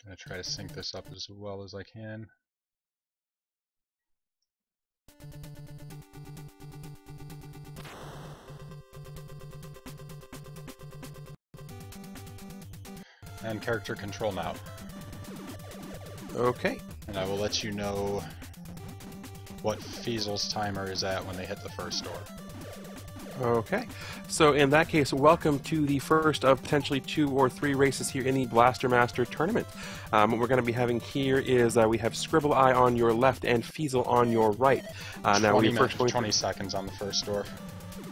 gonna try to sync this up as well as I can. And character control now. Okay. And I will let you know what Feasel's timer is at when they hit the first door. Okay, so in that case, welcome to the first of potentially 2 or 3 races here in the Blaster Master Tournament. What we're going to be having here is we have ScribbleEye on your left and feasel on your right. Now we're first going 20 seconds on the first door.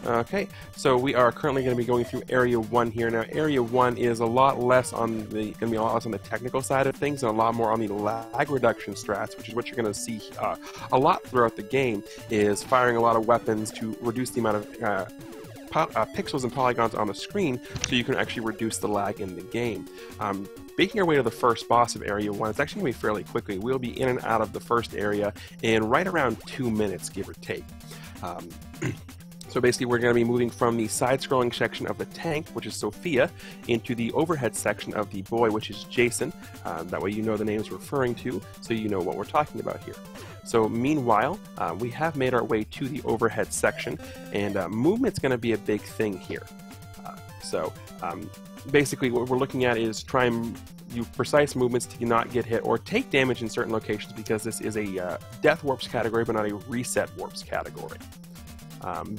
Okay, so we are currently going to be going through Area 1 here. Now, Area 1 is a lot less on the, going to be a lot less on the technical side of things and a lot more on the lag reduction strats, which is what you're going to see a lot throughout the game, is firing a lot of weapons to reduce the amount of pixels and polygons on the screen so you can actually reduce the lag in the game. Making our way to the first boss of Area 1, it's actually going to be fairly quickly. We'll be in and out of the first area in right around 2 minutes, give or take. So basically we're going to be moving from the side-scrolling section of the tank, which is Sophia, into the overhead section of the boy, which is Jason. That way you know the names we're referring to, so you know what we're talking about here. So meanwhile, we have made our way to the overhead section, and movement's going to be a big thing here. Basically what we're looking at is try and use precise movements to not get hit or take damage in certain locations, because this is a death warps category, but not a reset warps category.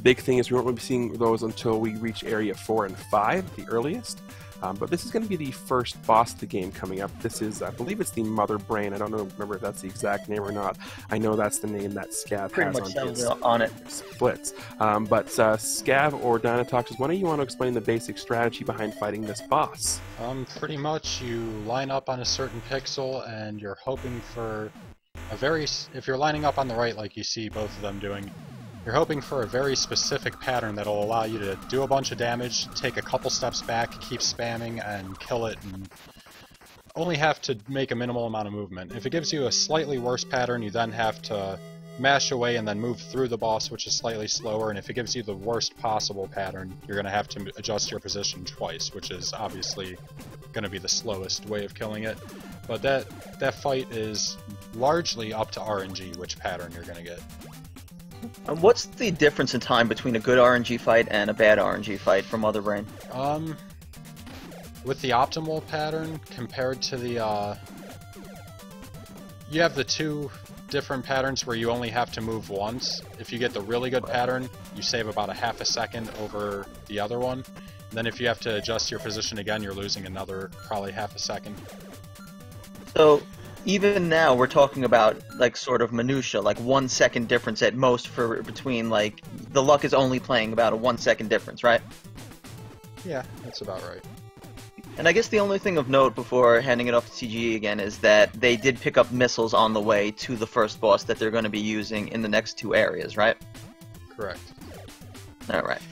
Big thing is we won't be seeing those until we reach Area 4 and 5, the earliest. But this is going to be the first boss of the game coming up. This is, I believe it's the Mother Brain. I don't remember if that's the exact name or not. I know that's the name that Scav has on it. Splits. But Scav or Dynatoxis, why don't you want to explain the basic strategy behind fighting this boss? Pretty much you line up on a certain pixel and you're hoping for a very... If you're lining up on the right like you see both of them doing, you're hoping for a very specific pattern that'll allow you to do a bunch of damage, take a couple steps back, keep spamming, and kill it, and only have to make a minimal amount of movement. If it gives you a slightly worse pattern, you then have to mash away and then move through the boss, which is slightly slower, and if it gives you the worst possible pattern, you're going to have to adjust your position twice, which is obviously going to be the slowest way of killing it. But that fight is largely up to RNG which pattern you're going to get. What's the difference in time between a good RNG fight and a bad RNG fight from Mother Brain? With the optimal pattern compared to the, you have the 2 different patterns where you only have to move once. If you get the really good pattern, you save about a half a second over the other one. And then if you have to adjust your position again, you're losing another probably half a second. So even now we're talking about like sort of minutia, like 1 second difference at most for between, like, the luck is only playing about a 1 second difference, right? Yeah, that's about right. And I guess the only thing of note before handing it off to TGE again is that they did pick up missiles on the way to the first boss that they're going to be using in the next 2 areas, right? Correct. Alright.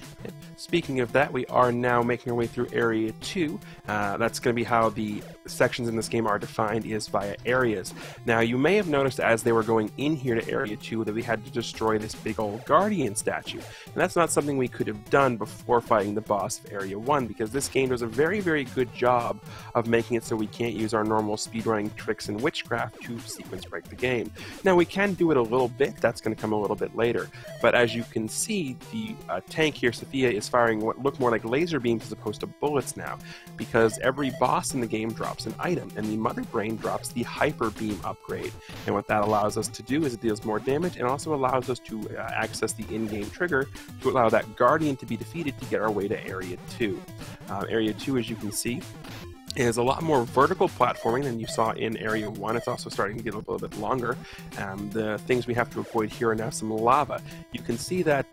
Speaking of that, we are now making our way through Area 2. That's going to be how the sections in this game are defined, is via areas. Now, you may have noticed as they were going in here to Area 2 that we had to destroy this big old Guardian statue. And that's not something we could have done before fighting the boss of Area 1, because this game does a very, very good job of making it so we can't use our normal speedrunning tricks and witchcraft to sequence break the game. Now, we can do it a little bit. That's going to come a little bit later. But as you can see, the tank here, Sophia, is firing what look more like laser beams as opposed to bullets now, because every boss in the game drops an item, and the Mother Brain drops the Hyper Beam upgrade. And what that allows us to do is it deals more damage and also allows us to access the in-game trigger to allow that Guardian to be defeated to get our way to Area 2. Area 2, as you can see, is a lot more vertical platforming than you saw in Area 1. It's also starting to get a little bit longer. The things we have to avoid here are now some lava. You can see that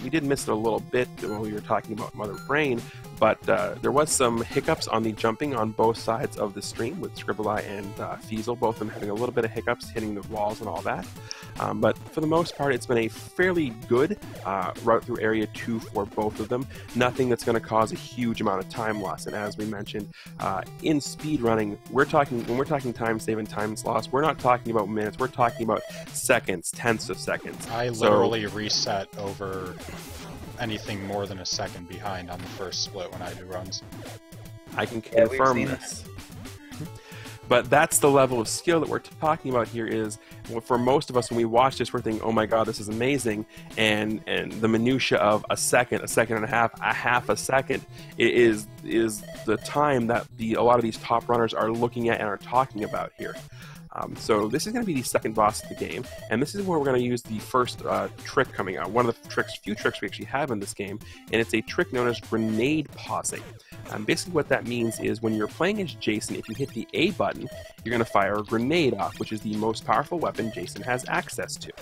we did miss it a little bit when we were talking about Mother Brain, but there was some hiccups on the jumping on both sides of the stream with ScribbleEye and feasel, both of them having a little bit of hiccups, hitting the walls and all that. But for the most part, it's been a fairly good route through Area 2 for both of them. Nothing that's going to cause a huge amount of time loss. And as we mentioned, in speedrunning, when we're talking time save and time loss, we're not talking about minutes, we're talking about seconds, tenths of seconds. I literally reset over anything more than a second behind on the first split when I do runs. I can confirm this. But that's the level of skill that we're talking about here. Is for most of us, when we watch this, we're thinking, "Oh my God, this is amazing!" And the minutia of a second and a half a second is the time that a lot of these top runners are looking at and are talking about here. So this is going to be the second boss of the game, and this is where we're going to use the first trick coming out. One of the few tricks we actually have in this game, and it's a trick known as grenade pausing. Basically what that means is when you're playing as Jason, if you hit the A button, you're going to fire a grenade off, which is the most powerful weapon Jason has access to.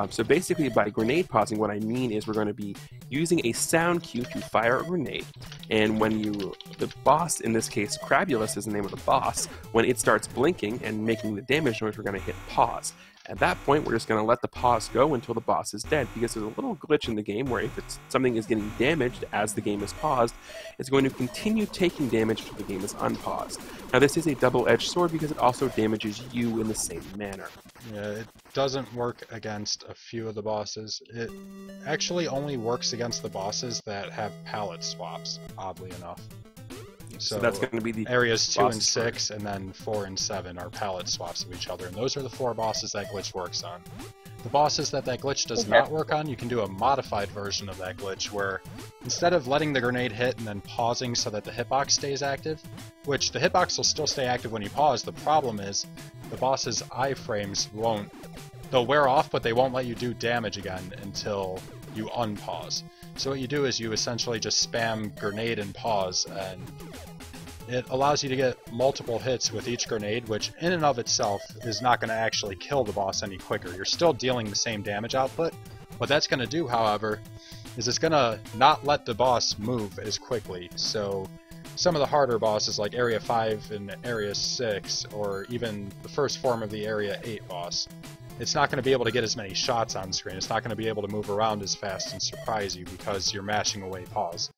So basically by grenade pausing, what I mean is we're going to be using a sound cue to fire a grenade, and when the boss, in this case Crabulus is the name of the boss, when it starts blinking and making the damage noise, we're going to hit pause. At that point, we're just going to let the pause go until the boss is dead, because there's a little glitch in the game where if something is getting damaged as the game is paused, it's going to continue taking damage until the game is unpaused. Now this is a double-edged sword because it also damages you in the same manner. Yeah, it doesn't work against a few of the bosses. It actually only works against the bosses that have palette swaps, oddly enough. So that's going to be the areas 2 and 6, and then 4 and 7 are palette swaps of each other, and those are the 4 bosses that glitch works on. The bosses that glitch does not work on, you can do a modified version of that glitch, where instead of letting the grenade hit and then pausing so that the hitbox stays active, which the hitbox will still stay active when you pause, the problem is the boss's iframes they'll wear off, but they won't let you do damage again until you unpause. So what you do is you essentially just spam grenade and pause, and it allows you to get multiple hits with each grenade, which in and of itself is not going to actually kill the boss any quicker. You're still dealing the same damage output. What that's going to do, however, is it's going to not let the boss move as quickly. So some of the harder bosses like Area 5 and Area 6, or even the first form of the Area 8 boss, it's not going to be able to get as many shots on screen. It's not going to be able to move around as fast and surprise you because you're mashing away pause.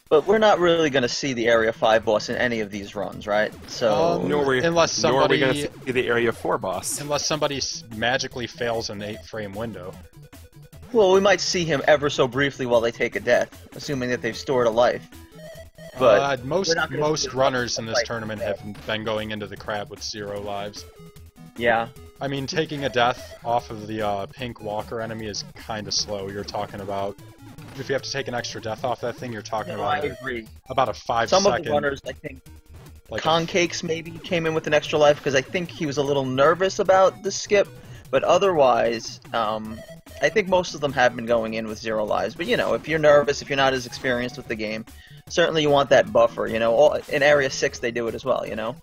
But we're not really going to see the Area 5 boss in any of these runs, right? So unless somebody, nor are we going to see the Area 4 boss. Unless somebody magically fails an 8-frame window. Well, we might see him ever so briefly while they take a death, assuming that they've stored a life. But most runners in this tournament have been going into the crab with 0 lives. Yeah. I mean, taking a death off of the pink walker enemy is kind of slow. You're talking about, if you have to take an extra death off that thing, you're talking about I agree. About a 5 Some second. of the runners, I think, like Concakes maybe came in with an extra life because I think he was a little nervous about the skip. But otherwise, I think most of them have been going in with 0 lives. But, you know, if you're nervous, if you're not as experienced with the game, certainly you want that buffer, you know. In Area 6, they do it as well, you know.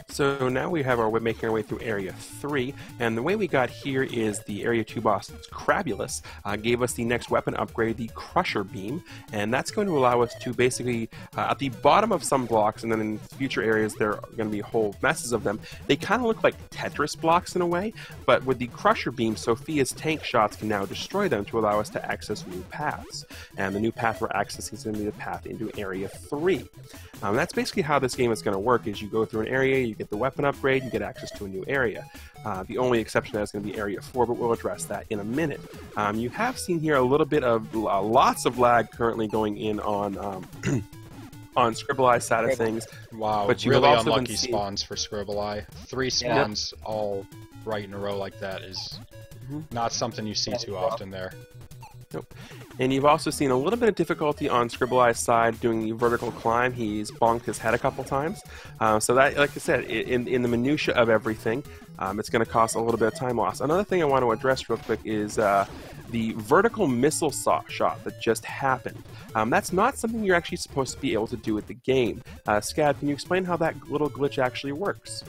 So now we're making our way through Area 3, and the way we got here is the Area 2 boss, Crabulus, gave us the next weapon upgrade, the Crusher Beam, and that's going to allow us to basically, at the bottom of some blocks, and then in future areas there are going to be whole messes of them, they kind of look like Tetris blocks in a way, but with the Crusher Beam, Sophia's tank shots can now destroy them to allow us to access new paths, and the new path we're accessing is going to be the path into Area 3. That's basically how this game is going to work, is you go through an area, you get the weapon upgrade, you get access to a new area. The only exception to that is going to be Area 4, but we'll address that in a minute. You have seen here a little bit of lots of lag currently going in on on ScribbleEye's side of things. Wow, but really unlucky spawns for ScribbleEye. 3 spawns all right in a row like that is not something you see too often there. Nope. And you've also seen a little bit of difficulty on ScribbleEye's side doing the vertical climb. He's bonked his head a couple times. So that, like I said, in the minutia of everything, it's going to cost a little bit of time loss. Another thing I want to address real quick is the vertical missile shot that just happened. That's not something you're actually supposed to be able to do with the game. Scad, can you explain how that little glitch actually works?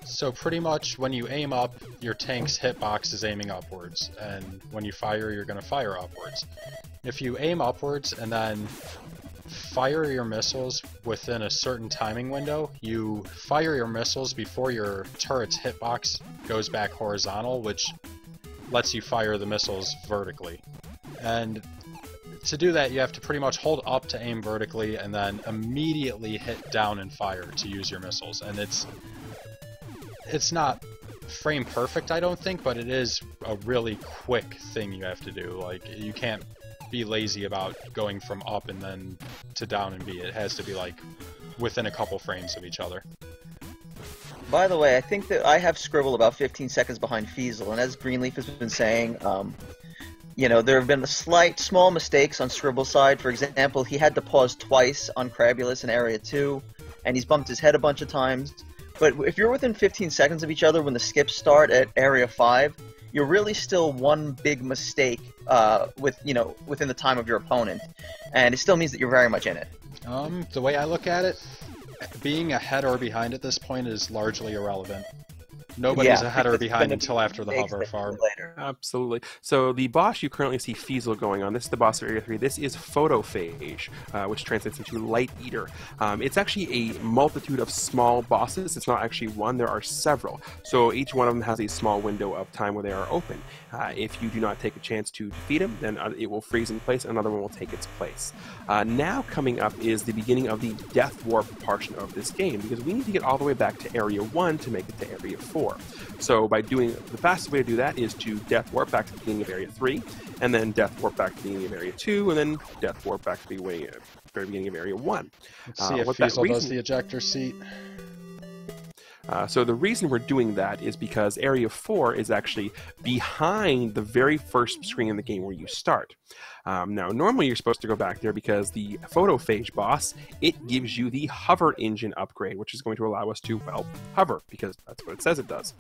So pretty much when you aim up, your tank's hitbox is aiming upwards, and when you fire, you're going to fire upwards. If you aim upwards and then fire your missiles within a certain timing window, you fire your missiles before your turret's hitbox goes back horizontal, which lets you fire the missiles vertically. And to do that, you have to pretty much hold up to aim vertically and then immediately hit down and fire to use your missiles. And it's not frame perfect, I don't think, but it is a really quick thing you have to do. Like, you can't be lazy about going from up and then to down and B. It has to be like within a couple frames of each other. By the way, I think that I have Scribble about 15 seconds behind Feasel, and as Greenleaf has been saying, you know, there have been small mistakes on Scribble's side. For example, he had to pause twice on Crabulous in Area 2, and he's bumped his head a bunch of times. But if you're within 15 seconds of each other when the skips start at Area 5, you're really still one big mistake within the time of your opponent, and it still means that you're very much in it. The way I look at it, being ahead or behind at this point is largely irrelevant. Nobody's ahead or behind until after the hover farm. Absolutely. So the boss you currently see Feasel going on, this is the boss of Area 3. This is Photophage, which translates into Light Eater. It's actually a multitude of small bosses. It's not actually one, there are several. So each one of them has a small window of time where they are open. If you do not take a chance to defeat him, then it will freeze in place, another one will take its place. Now coming up is the beginning of the Death Warp portion of this game, because we need to get all the way back to Area 1 to make it to Area 4. So by doing, the fastest way to do that is to Death Warp back to the beginning of Area 3, and then Death Warp back to the beginning of Area 2, and then Death Warp back to the very beginning of Area 1. Let's see if Feasel does the ejector seat. So the reason we're doing that is because Area 4 is actually behind the very first screen in the game where you start. Now, normally you're supposed to go back there because the Photophage boss, it gives you the hover engine upgrade, which is going to allow us to, well, hover, because that's what it says it does.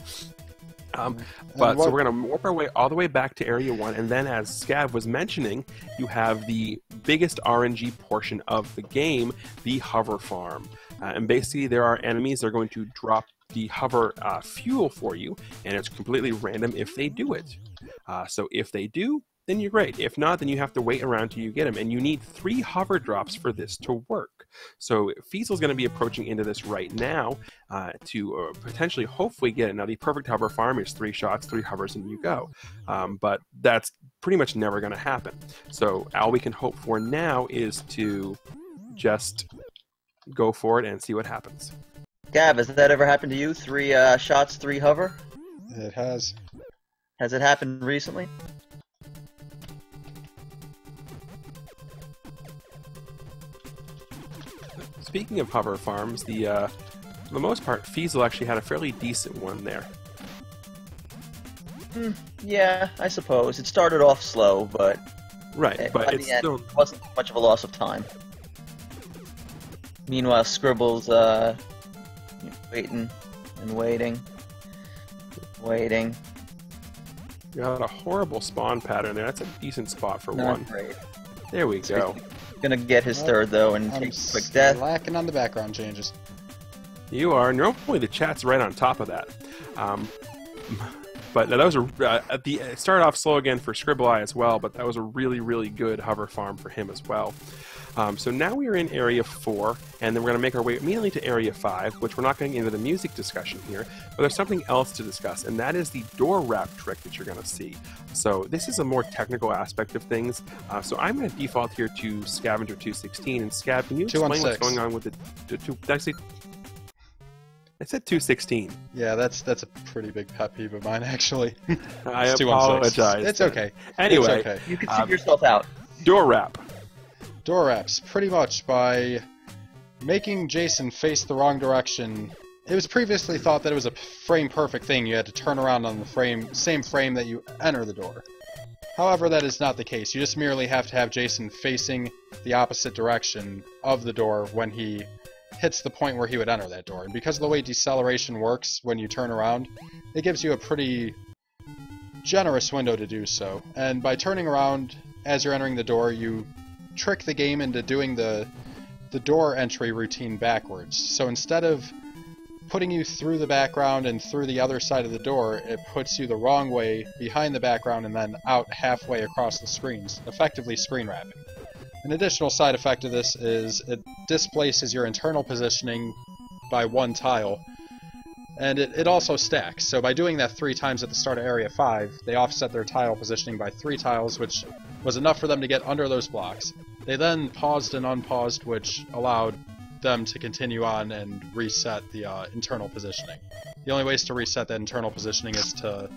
So we're going to warp our way all the way back to Area 1, and then as Scav was mentioning, you have the biggest RNG portion of the game, the hover farm. And basically there are enemies that are going to drop the hover fuel for you, and it's completely random if they do it. So if they do, then you're great. If not, then you have to wait around till you get them, and you need 3 hover drops for this to work. So Feasel's going to be approaching into this right now to potentially, hopefully get it. Now the perfect hover farm is 3 shots, 3 hovers, and you go. But that's pretty much never going to happen. So all we can hope for now is to just go for it and see what happens. Gav, has that ever happened to you? 3 shots, 3 hover? It has. Has it happened recently? Speaking of hover farms, for the most part, Feasel actually had a fairly decent one there. Yeah, I suppose. It started off slow, but... Right, but it's still... It wasn't much of a loss of time. Meanwhile, Scribble's, waiting and waiting. Waiting. You got a horrible spawn pattern there. That's a decent spot for one. Great. There we go. Gonna get his third, though, and take a quick death. Lacking on the background changes. You are. Normally the chat's right on top of that. But that was it started off slow again for ScribbleEye as well, but that was a really, really good hover farm for him as well. So now we are in Area 4, and then we're going to make our way immediately to Area 5, which we're not going into the music discussion here, but there's something else to discuss, and that is the door wrap trick that you're going to see. So this is a more technical aspect of things. So I'm going to default here to Scavenger 216, and Scav, can you explain what's going on with the... I said 216. Yeah, that's a pretty big pet peeve of mine, actually. I apologize. It's okay. Anyway, it's okay. You can see yourself out. Door wrap. Door wraps, pretty much by making Jason face the wrong direction. It was previously thought that it was a frame-perfect thing. You had to turn around on the same frame that you enter the door. However, that is not the case. You just merely have to have Jason facing the opposite direction of the door when he hits the point where he would enter that door. And because of the way deceleration works when you turn around, it gives you a pretty generous window to do so. And by turning around as you're entering the door, you trick the game into doing the door entry routine backwards. So instead of putting you through the background and through the other side of the door, it puts you the wrong way behind the background and then out halfway across the screens, effectively screen wrapping. An additional side effect of this is it displaces your internal positioning by 1 tile, and it also stacks. So by doing that 3 times at the start of Area 5, they offset their tile positioning by 3 tiles, which was enough for them to get under those blocks. They then paused and unpaused, which allowed them to continue on and reset the internal positioning. The only ways to reset that internal positioning is to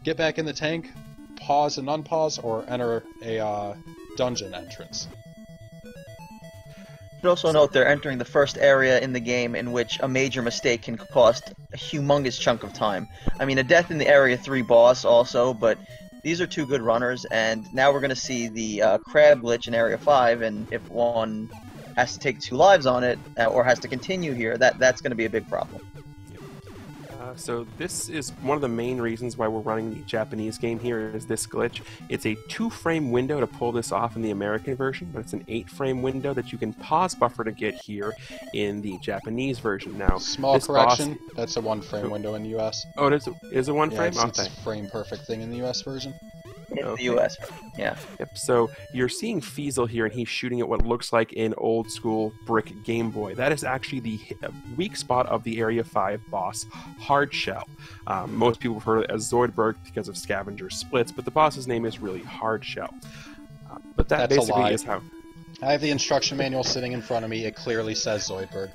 get back in the tank, pause and unpause, or enter a dungeon entrance. But also note they're entering the first area in the game in which a major mistake can cost a humongous chunk of time. I mean, a death in the Area 3 boss also, but these are two good runners, and now we're going to see the crab glitch in Area 5, and if one has to take 2 lives on it, or has to continue here, that's going to be a big problem. So this is one of the main reasons why we're running the Japanese game here is this glitch. It's a 2-frame window to pull this off in the American version, but it's an 8-frame window that you can pause buffer to get here in the Japanese version. Now, small correction, that's a 1-frame window in the US. Oh, it is a 1 frame? Yeah, it's a frame perfect thing in the US version. In the US, yeah. Yep, so you're seeing Feasel here, and he's shooting at what looks like an old-school brick Game Boy. That is actually the weak spot of the Area 5 boss, Hard Shell. Most people have heard it as Zoidberg because of Scavenger Splits, but the boss's name is really Hard Shell. But that's basically is how... I have the instruction manual sitting in front of me. It clearly says Zoidberg.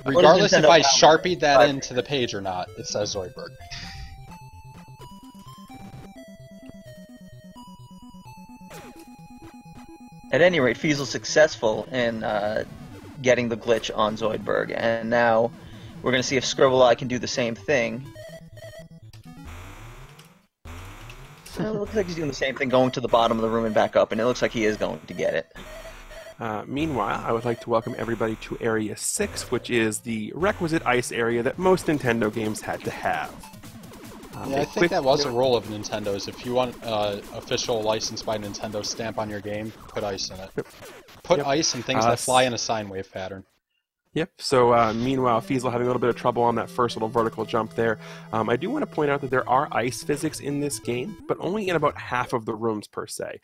Regardless if I Sharpied that into the page or not, it says Zoidberg. At any rate, Feasel's successful in getting the glitch on Zoidberg, and now we're going to see if ScribbleEye can do the same thing. It looks like he's doing the same thing, going to the bottom of the room and back up, and it looks like he is going to get it. Meanwhile, I would like to welcome everybody to Area 6, which is the requisite ice area that most Nintendo games had to have. Yeah, I think that was a rule of Nintendo's. If you want official license by Nintendo stamp on your game, put ice in it. Put ice in things that fly in a sine wave pattern. Yep, so meanwhile, Feasel having a little bit of trouble on that first little vertical jump there. I do want to point out that there are ice physics in this game, but only in about half of the rooms per se.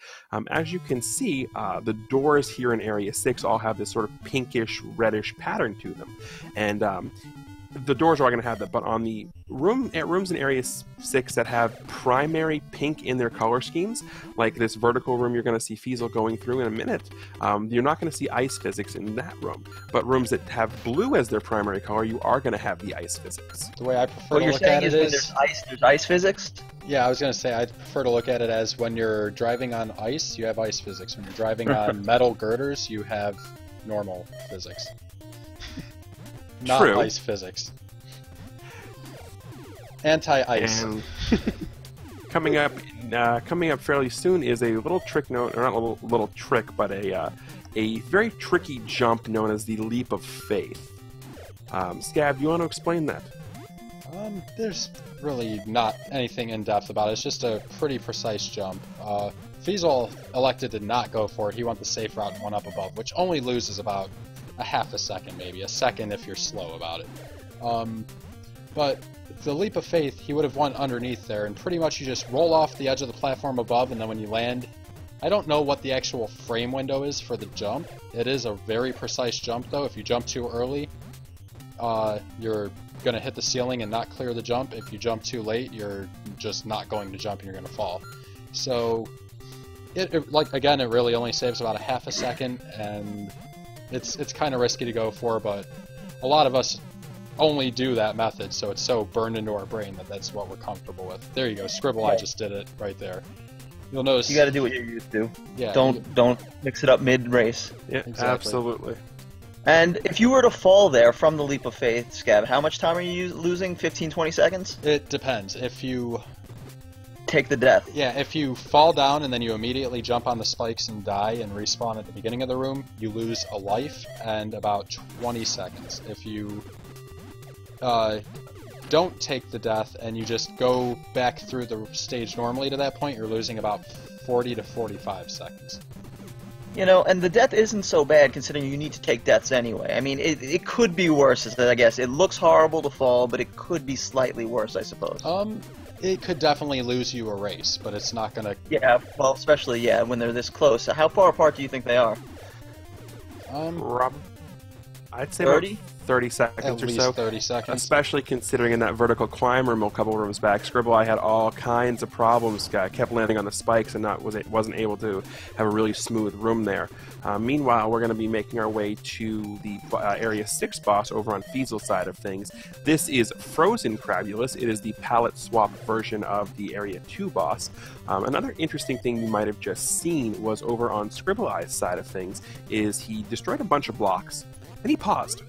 As you can see, the doors here in Area 6 all have this sort of pinkish, reddish pattern to them. And the doors are going to have that, but on the rooms in Area 6 that have primary pink in their color schemes, like this vertical room you're going to see Feasel going through in a minute, you're not going to see ice physics in that room. But rooms that have blue as their primary color, you are going to have the ice physics. The way I prefer to look at it is... there's ice physics? Yeah, I was going to say, I prefer to look at it as when you're driving on ice, you have ice physics. When you're driving on metal girders, you have normal physics. Not True. Ice physics. Anti-ice. And coming up fairly soon is a little trick known, or not a little trick, but a very tricky jump known as the Leap of Faith. Scav, you want to explain that? There's really not anything in depth about it. It's just a pretty precise jump. Feasel elected to not go for it. He went the safe route and went up above, which only loses about a half a second, maybe a second if you're slow about it. But the Leap of Faith, he would have went underneath there, and pretty much you just roll off the edge of the platform above, and then when you land, I don't know what the actual frame window is for the jump. It is a very precise jump, though. If you jump too early, you're going to hit the ceiling and not clear the jump. If you jump too late, you're just not going to jump and you're going to fall. So, again, it really only saves about a half a second, and it's kind of risky to go for, but a lot of us only do that method, so it's so burned into our brain that that's what we're comfortable with. There you go, ScribbleEye just did it right there. You'll notice you got to do what you're used to. Yeah. Don't mix it up mid-race. Yeah, exactly. Absolutely. And if you were to fall there from the Leap of Faith, Scav, how much time are you losing? 15, 20 seconds? It depends. If you take the death. Yeah, if you fall down and then you immediately jump on the spikes and die and respawn at the beginning of the room, you lose a life and about 20 seconds. If you don't take the death and you just go back through the stage normally to that point, you're losing about 40 to 45 seconds. You know, and the death isn't so bad considering you need to take deaths anyway. I mean, it could be worse, I guess. It looks horrible to fall, but it could be slightly worse, I suppose. It could definitely lose you a race, but it's not gonna... Yeah, well, especially, when they're this close. How far apart do you think they are? I'd say 30? about 30 seconds At or least so. 30 seconds. Especially considering in that vertical climb room a couple rooms back, ScribbleEye had all kinds of problems. Kept landing on the spikes and wasn't able to have a really smooth room there. Meanwhile, we're going to be making our way to the Area 6 boss over on Feasel's side of things. This is Frozen Crabulus. It is the palette swap version of the Area 2 boss. Another interesting thing you might have just seen was over on ScribbleEye's side of things is he destroyed a bunch of blocks and he paused.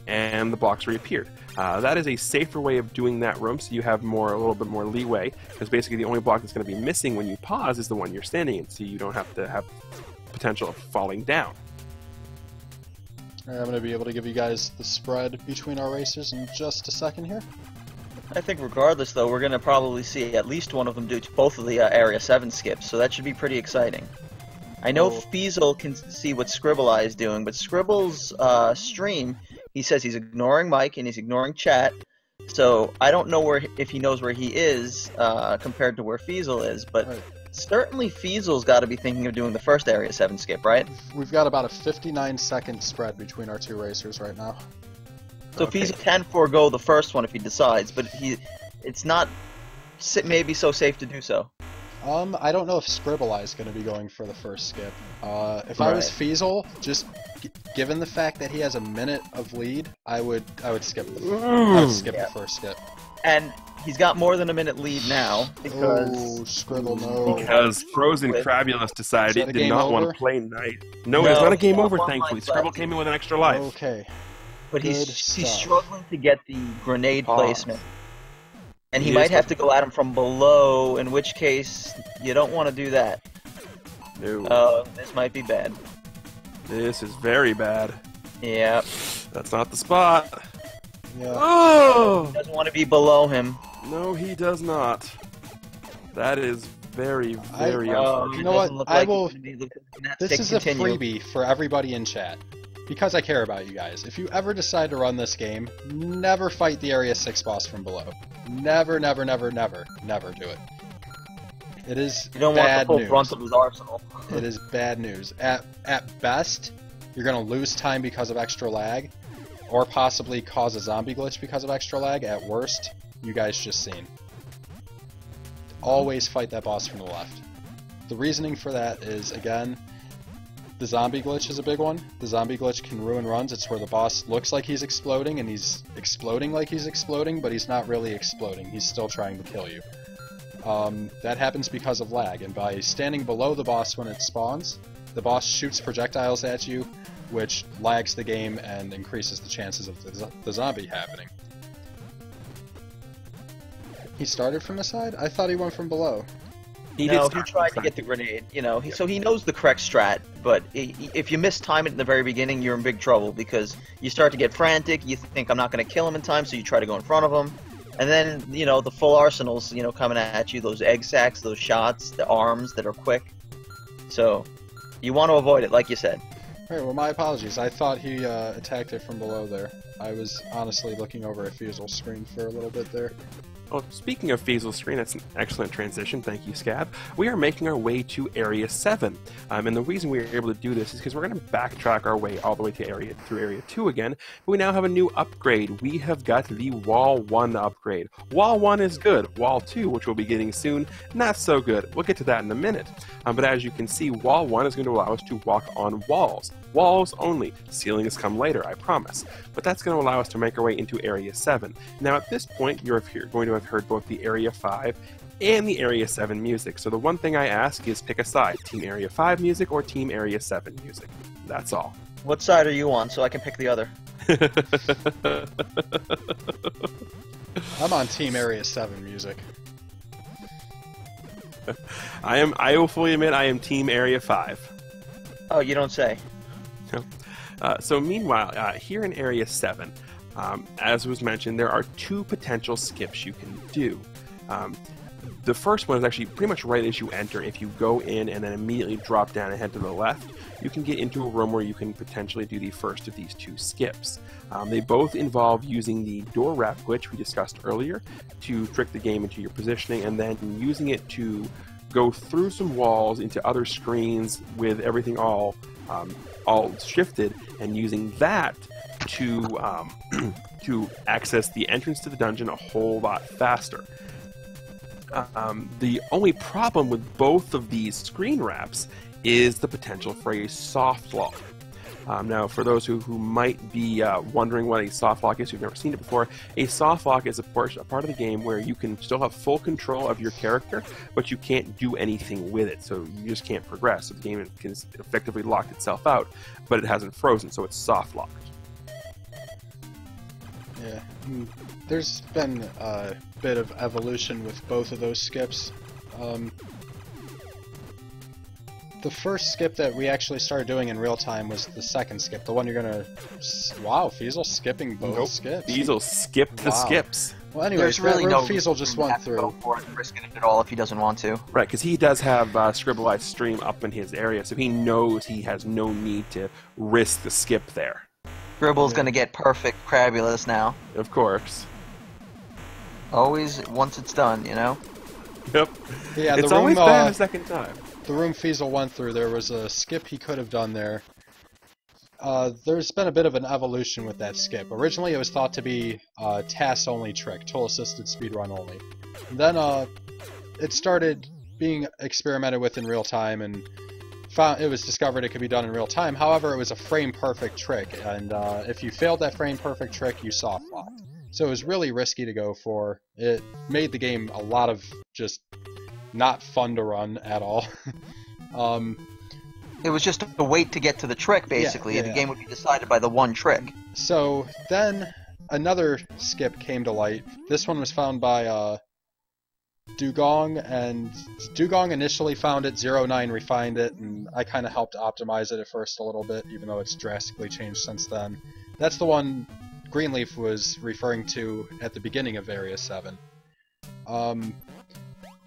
And the blocks reappeared. That is a safer way of doing that room, so you have a little bit more leeway, because basically the only block that's going to be missing when you pause is the one you're standing in, so you don't have to have potential of falling down. I'm going to be able to give you guys the spread between our racers in just a second here. I think regardless, though, we're going to probably see at least one of them do both of the Area 7 skips, so that should be pretty exciting. I know Feasel can see what ScribbleEye is doing, but Scribble's stream, he says he's ignoring Mike and he's ignoring chat, so I don't know if he knows where he is compared to where Feasel is, but certainly Feasel's got to be thinking of doing the first Area 7 skip, right? We've got about a 59-second spread between our two racers right now. So Feasel can forego the first one if he decides, but it's not maybe so safe to do so. I don't know if ScribbleEye is going to be going for the first skip. If I was Feasel, just given the fact that he has a minute of lead, I would skip the first skip. And he's got more than a minute lead now because Scribble, no. Because Frozen Crabulus decided he did not want to play Knight. No, it's not a game over, thankfully. Scribble came in with an extra life. Okay. But he's struggling to get the grenade placement. And he might have to go at him from below, in which case you don't want to do that. No. This might be bad. This is very bad. Yeah. That's not the spot. Yeah. Oh! He doesn't want to be below him. No, he does not. That is very, very unfortunate. You know what? This is a freebie for everybody in chat. Because I care about you guys. If you ever decide to run this game, never fight the Area 6 boss from below. Never, never, never, never, never do it. It is bad news. You don't want the full brunt of his arsenal. It is bad news. At best, you're going to lose time because of extra lag, or possibly cause a zombie glitch because of extra lag. At worst, you guys just seen. Always fight that boss from the left. The reasoning for that is, again, the zombie glitch is a big one. The zombie glitch can ruin runs. It's where the boss looks like he's exploding, and he's exploding like he's exploding, but he's not really exploding. He's still trying to kill you. That happens because of lag, and by standing below the boss when it spawns, the boss shoots projectiles at you, which lags the game and increases the chances of the zombie happening. He started from the side? I thought he went from below. He tried to get the grenade, so he knows the correct strat, but if you mistime it in the very beginning, you're in big trouble, because you start to get frantic, you think, I'm not going to kill him in time, so you try to go in front of him, and then, the full arsenal's, coming at you, those egg sacs, those shots, the arms that are quick, so you want to avoid it, like you said. Alright, well, my apologies. I thought he attacked it from below there. I was honestly looking over at Feasel's screen for a little bit there. Well, speaking of Feasel's screen, that's an excellent transition. Thank you, Scab. We are making our way to Area 7. And the reason we are able to do this is because we're going to backtrack our way all the way to Area 2 again. But we now have a new upgrade. We have got the Wall 1 upgrade. Wall 1 is good. Wall 2, which we'll be getting soon, not so good. We'll get to that in a minute. But as you can see, Wall 1 is going to allow us to walk on walls. Walls only. Ceilings come later, I promise. But that's going to allow us to make our way into Area 7. Now, at this point, you're going to have heard both the Area 5 and the Area 7 music. So the one thing I ask is pick a side. Team Area 5 music or Team Area 7 music. That's all. What side are you on so I can pick the other? I'm on Team Area 7 music. I will fully admit I am Team Area 5. Oh, you don't say. So meanwhile, here in Area 7, as was mentioned, there are two potential skips you can do. The first one is actually pretty much right as you enter. If you go in and then immediately drop down and head to the left, you can get into a room where you can potentially do the first of these two skips. They both involve using the door wrap glitch we discussed earlier to trick the game into your positioning, and then using it to go through some walls into other screens with everything all alt shifted and using that to to access the entrance to the dungeon a whole lot faster. The only problem with both of these screen wraps is the potential for a soft lock. Now, for those who might be wondering what a soft lock is, who've never seen it before, a soft lock is a part of the game where you can still have full control of your character, but you can't do anything with it, so you just can't progress. So the game can effectively lock itself out, but it hasn't frozen, so it's soft locked. Yeah, there's been a bit of evolution with both of those skips. The first skip that we actually started doing in real time was the second skip, the one you're gonna... Wow, Feasel skipping both skips. Feasel skipped the skips. Well, anyways, there's really no Feasel just went through. Go for it and risking it at all if he doesn't want to. Right, because he does have ScribbleEye stream up in his area, so he knows he has no need to risk the skip there. Scribble's gonna get perfect Crabulous now. Of course. Always once it's done, you know? Yep. Yeah, it's always bad a second time. The room Feasel went through, there was a skip he could have done there. There's been a bit of an evolution with that skip. Originally it was thought to be a task-only trick, tool-assisted speedrun only. And then it started being experimented with in real time, and it was discovered it could be done in real time. However, it was a frame-perfect trick, and if you failed that frame-perfect trick, you soft-locked. So it was really risky to go for. It made the game a lot of just not fun to run at all. It was just a wait to get to the trick, basically. Yeah. The game would be decided by the one trick. So then another skip came to light. This one was found by Dugong, and Dugong initially found it, 09 refined it, and I kind of helped optimize it at first a little bit, even though it's drastically changed since then. That's the one Greenleaf was referring to at the beginning of Area 7.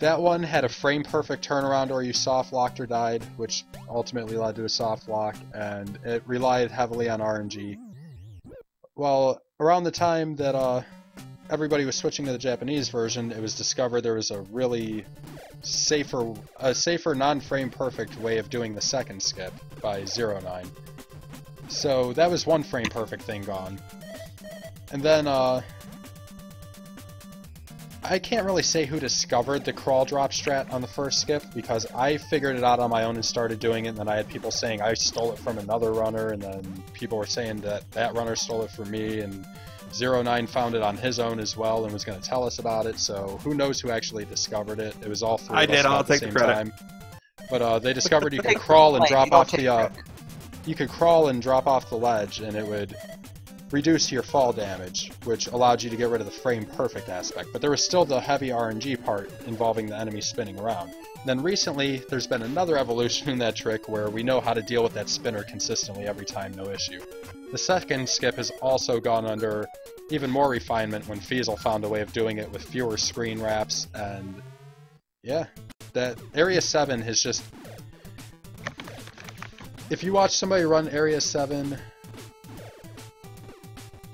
That one had a frame-perfect turnaround or you soft-locked or died, which ultimately led to a soft lock, and it relied heavily on RNG. Well, around the time that everybody was switching to the Japanese version, it was discovered there was a really safer non-frame-perfect way of doing the second skip by 09. So that was one frame-perfect thing gone. And then, I can't really say who discovered the crawl drop strat on the first skip, because I figured it out on my own and started doing it, and then I had people saying I stole it from another runner, and then people were saying that that runner stole it from me, and 09 found it on his own as well and was going to tell us about it, so who knows who actually discovered it. It was all three of us I'll at the take same the credit. time. But they discovered you could crawl and drop off the... You could crawl and drop off the ledge, and it would reduce your fall damage, which allowed you to get rid of the frame-perfect aspect. But there was still the heavy RNG part involving the enemy spinning around. And then recently, there's been another evolution in that trick where we know how to deal with that spinner consistently every time, no issue. The second skip has also gone under even more refinement when Feasel found a way of doing it with fewer screen wraps, and yeah, that Area 7 has just... If you watch somebody run Area 7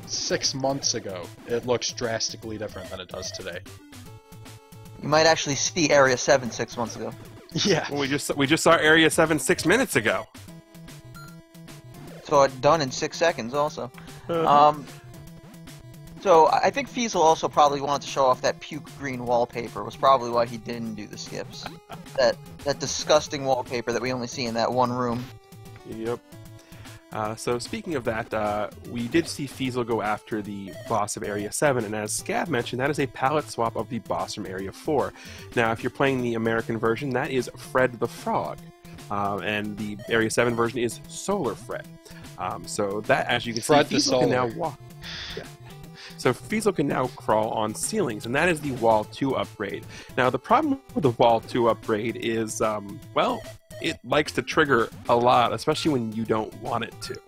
6 months ago, it looks drastically different than it does today. You might actually see Area 7 6 months ago. Yeah. Well, we just saw Area 7 6 minutes ago. So it done in 6 seconds also. So I think Feasel also probably wanted to show off that puke green wallpaper, was probably why he didn't do the skips. that disgusting wallpaper that we only see in that one room. Yep. So speaking of that, we did see Feasel go after the boss of Area 7, and as Scav mentioned, that is a palette swap of the boss from Area 4. Now, if you're playing the American version, that is Fred the Frog, and the Area 7 version is Solar Fred. So that, as you can see, Feasel can now walk. Yeah. So Feasel can now crawl on ceilings, and that is the Wall 2 upgrade. Now, the problem with the Wall 2 upgrade is, well, it likes to trigger a lot, especially when you don't want it to.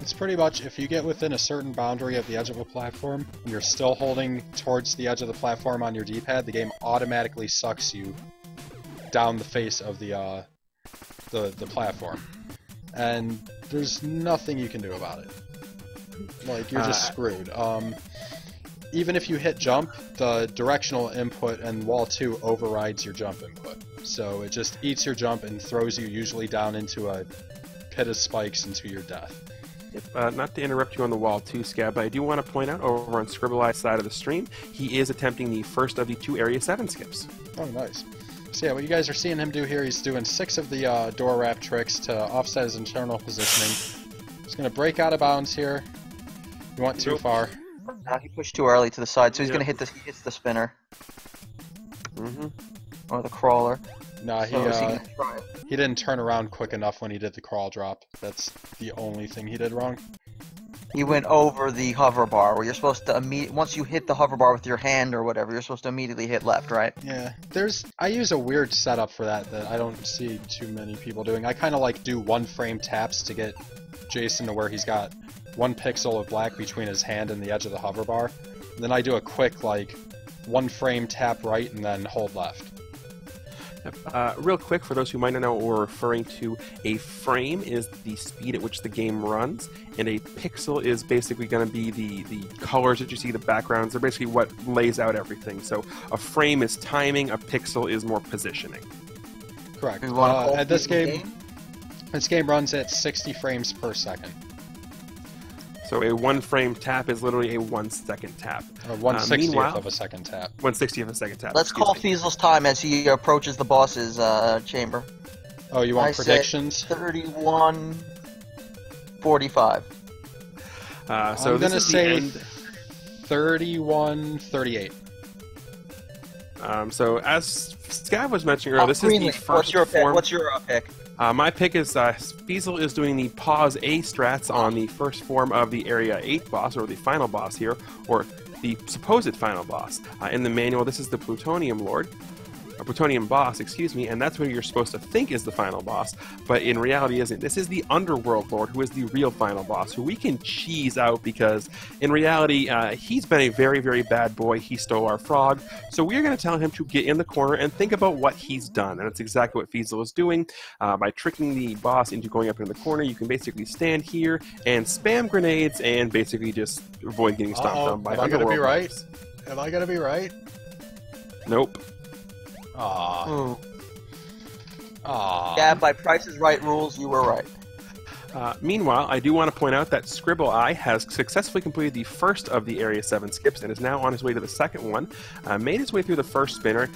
It's pretty much, if you get within a certain boundary of the edge of a platform, and you're still holding towards the edge of the platform on your D-pad, the game automatically sucks you down the face of the platform. And there's nothing you can do about it. Like, you're just screwed. Even if you hit jump, the directional input in Wall 2 overrides your jump input. So it just eats your jump and throws you usually down into a hit his spikes into your death. Not to interrupt you on the wall too, Scab, but I do want to point out over on ScribbleEye's side of the stream, he is attempting the first of the 2 Area 7 skips. Oh, nice. So yeah, what you guys are seeing him do here, he's doing 6 of the door wrap tricks to offset his internal positioning. He's going to break out of bounds here. You went too far. He pushed too early to the side, so he's going to hit this. He hits the spinner. Or the crawler. Nah, So he didn't turn around quick enough when he did the crawl drop. That's the only thing he did wrong. He went over the hover bar, where you're supposed to once you hit the hover bar with your hand or whatever, you're supposed to immediately hit left, right? Yeah, I use a weird setup for that I don't see too many people doing. I kind of like do 1-frame taps to get Jason to where he's got 1 pixel of black between his hand and the edge of the hover bar. And then I do a quick, like, 1-frame tap right and then hold left. Real quick, for those who might not know what we're referring to, a frame is the speed at which the game runs, and a pixel is basically going to be the colors that you see, the backgrounds. They're basically what lays out everything. So a frame is timing, a pixel is more positioning. Correct. At this game runs at 60 frames per second. So a 1-frame tap is literally a 1-second tap. Or 1/60th of a second tap. 1/60th of a second tap. Let's call Feasel's time as he approaches the boss's chamber. Oh, you want predictions? 31:45. So I'm going to say 31:38. So as Scav was mentioning earlier, this is the first form. What's your pick? My pick is Feasel is doing the pause A strats on the first form of the Area 8 boss, or the final boss here, or the supposed final boss. In the manual, this is the Plutonium Lord. A Plutonium boss, excuse me, and that's what you're supposed to think is the final boss, but in reality isn't. This is the Underworld Lord, who is the real final boss, who we can cheese out because in reality, he's been a very, very bad boy. He stole our frog, so we're going to tell him to get in the corner and think about what he's done, and that's exactly what Feasel is doing. By tricking the boss into going up in the corner, you can basically stand here and spam grenades and basically just avoid getting stomped on by Underworld. Am I going to be right? Lords. Am I going to be right? Nope. Aww. Aww. Yeah, by Price is Right rules, you were right. Meanwhile, I do want to point out that ScribbleEye has successfully completed the first of the Area 7 skips and is now on his way to the second one. Made his way through the first spinner,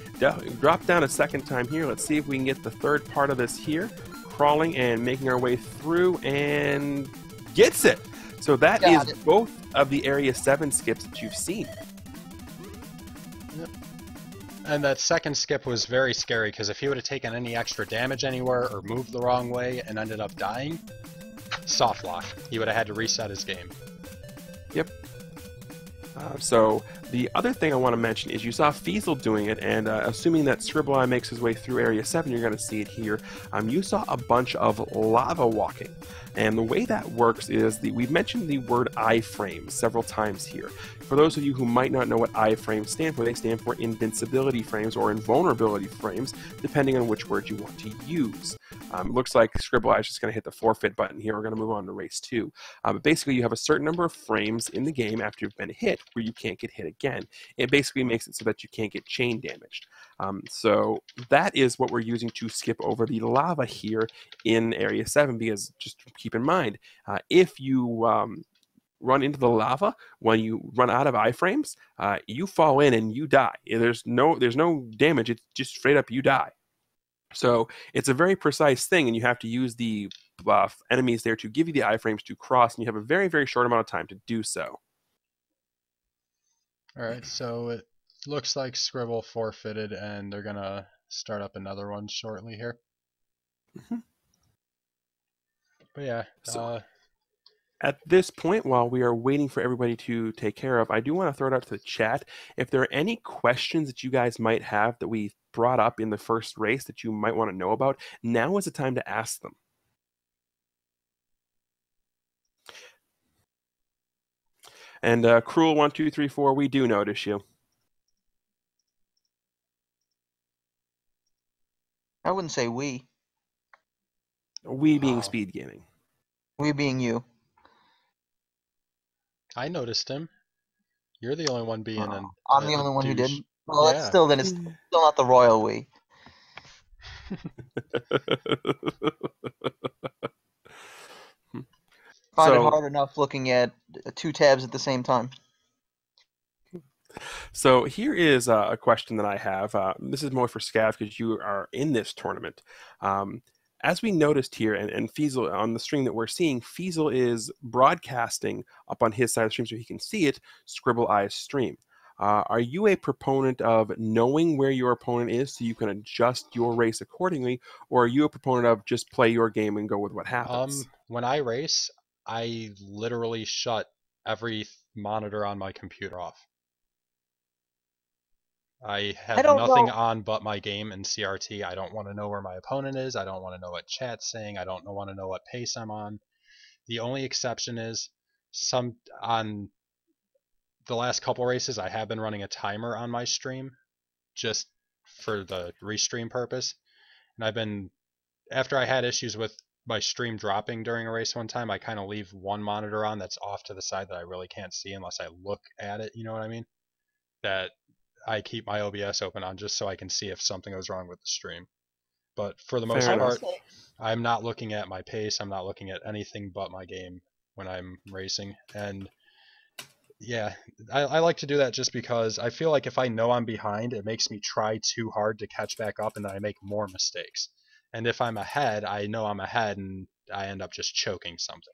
dropped down a second time here. Let's see if we can get the third part of this here. Crawling and making our way through, and gets it! So that is both of the Area 7 skips that you've seen. Yep. And that second skip was very scary, because if he would have taken any extra damage anywhere or moved the wrong way and ended up dying, soft lock. He would have had to reset his game. Yep. So the other thing I want to mention is you saw Feasel doing it, and assuming that ScribbleEye makes his way through Area 7, you're going to see it here. You saw a bunch of lava walking. And the way that works is we've mentioned the word iframes several times here. For those of you who might not know what iframes stand for, they stand for invincibility frames or invulnerability frames, depending on which word you want to use. Looks like ScribbleEye is just going to hit the forfeit button here. We're going to move on to race 2. But basically, you have a certain number of frames in the game after you've been hit where you can't get hit again. It basically makes it so that you can't get chain damaged. So that is what we're using to skip over the lava here in Area 7, because just keep in mind, if you run into the lava when you run out of iframes, you fall in and you die. There's no damage. It's just straight up you die. So it's a very precise thing, and you have to use the enemies there to give you the iframes to cross, and you have a very, very short amount of time to do so. Alright, so it looks like Scribble forfeited, and they're going to start up another one shortly here. Mm-hmm. But yeah, at this point, while we are waiting for everybody to take care of, I do want to throw it out to the chat. If there are any questions that you guys might have that we brought up in the first race that you might want to know about, now is the time to ask them. And Cruel1234, we do notice you. I wouldn't say we. We being Speed Gaming. We being you. I noticed him. You're the only one being an I'm the only one who douche. didn't. Well, Yeah. that's still not the royal we. Find it So, hard enough looking at two tabs at the same time. so here is a question that I have. This is more for Scav because you are in this tournament. As we noticed here, and feasel on the stream that we're seeing, feasel is broadcasting up on his side of the stream so he can see it, ScribbleEye's stream. Are you a proponent of knowing where your opponent is so you can adjust your race accordingly, or are you a proponent of just play your game and go with what happens? When I race, I literally shut every monitor on my computer off. I I have don't nothing know. on but my game and CRT. I don't want to know where my opponent is. I don't want to know what chat's saying. I don't want to know what pace I'm on. The only exception is on the last couple races I have been running a timer on my stream just for the restream purpose. And after I had issues with my stream dropping during a race one time, I kind of leave one monitor on that's off to the side that I really can't see unless I look at it, you know what I mean? That I keep my OBS open on just so I can see if something goes wrong with the stream. But for the Fair most I will enough. part, say I'm not looking at my pace. I'm not looking at anything but my game when I'm racing. And yeah, I like to do that just because I feel like if I know I'm behind, it makes me try too hard to catch back up and then I make more mistakes. And if I'm ahead, I know I'm ahead and I end up just choking something.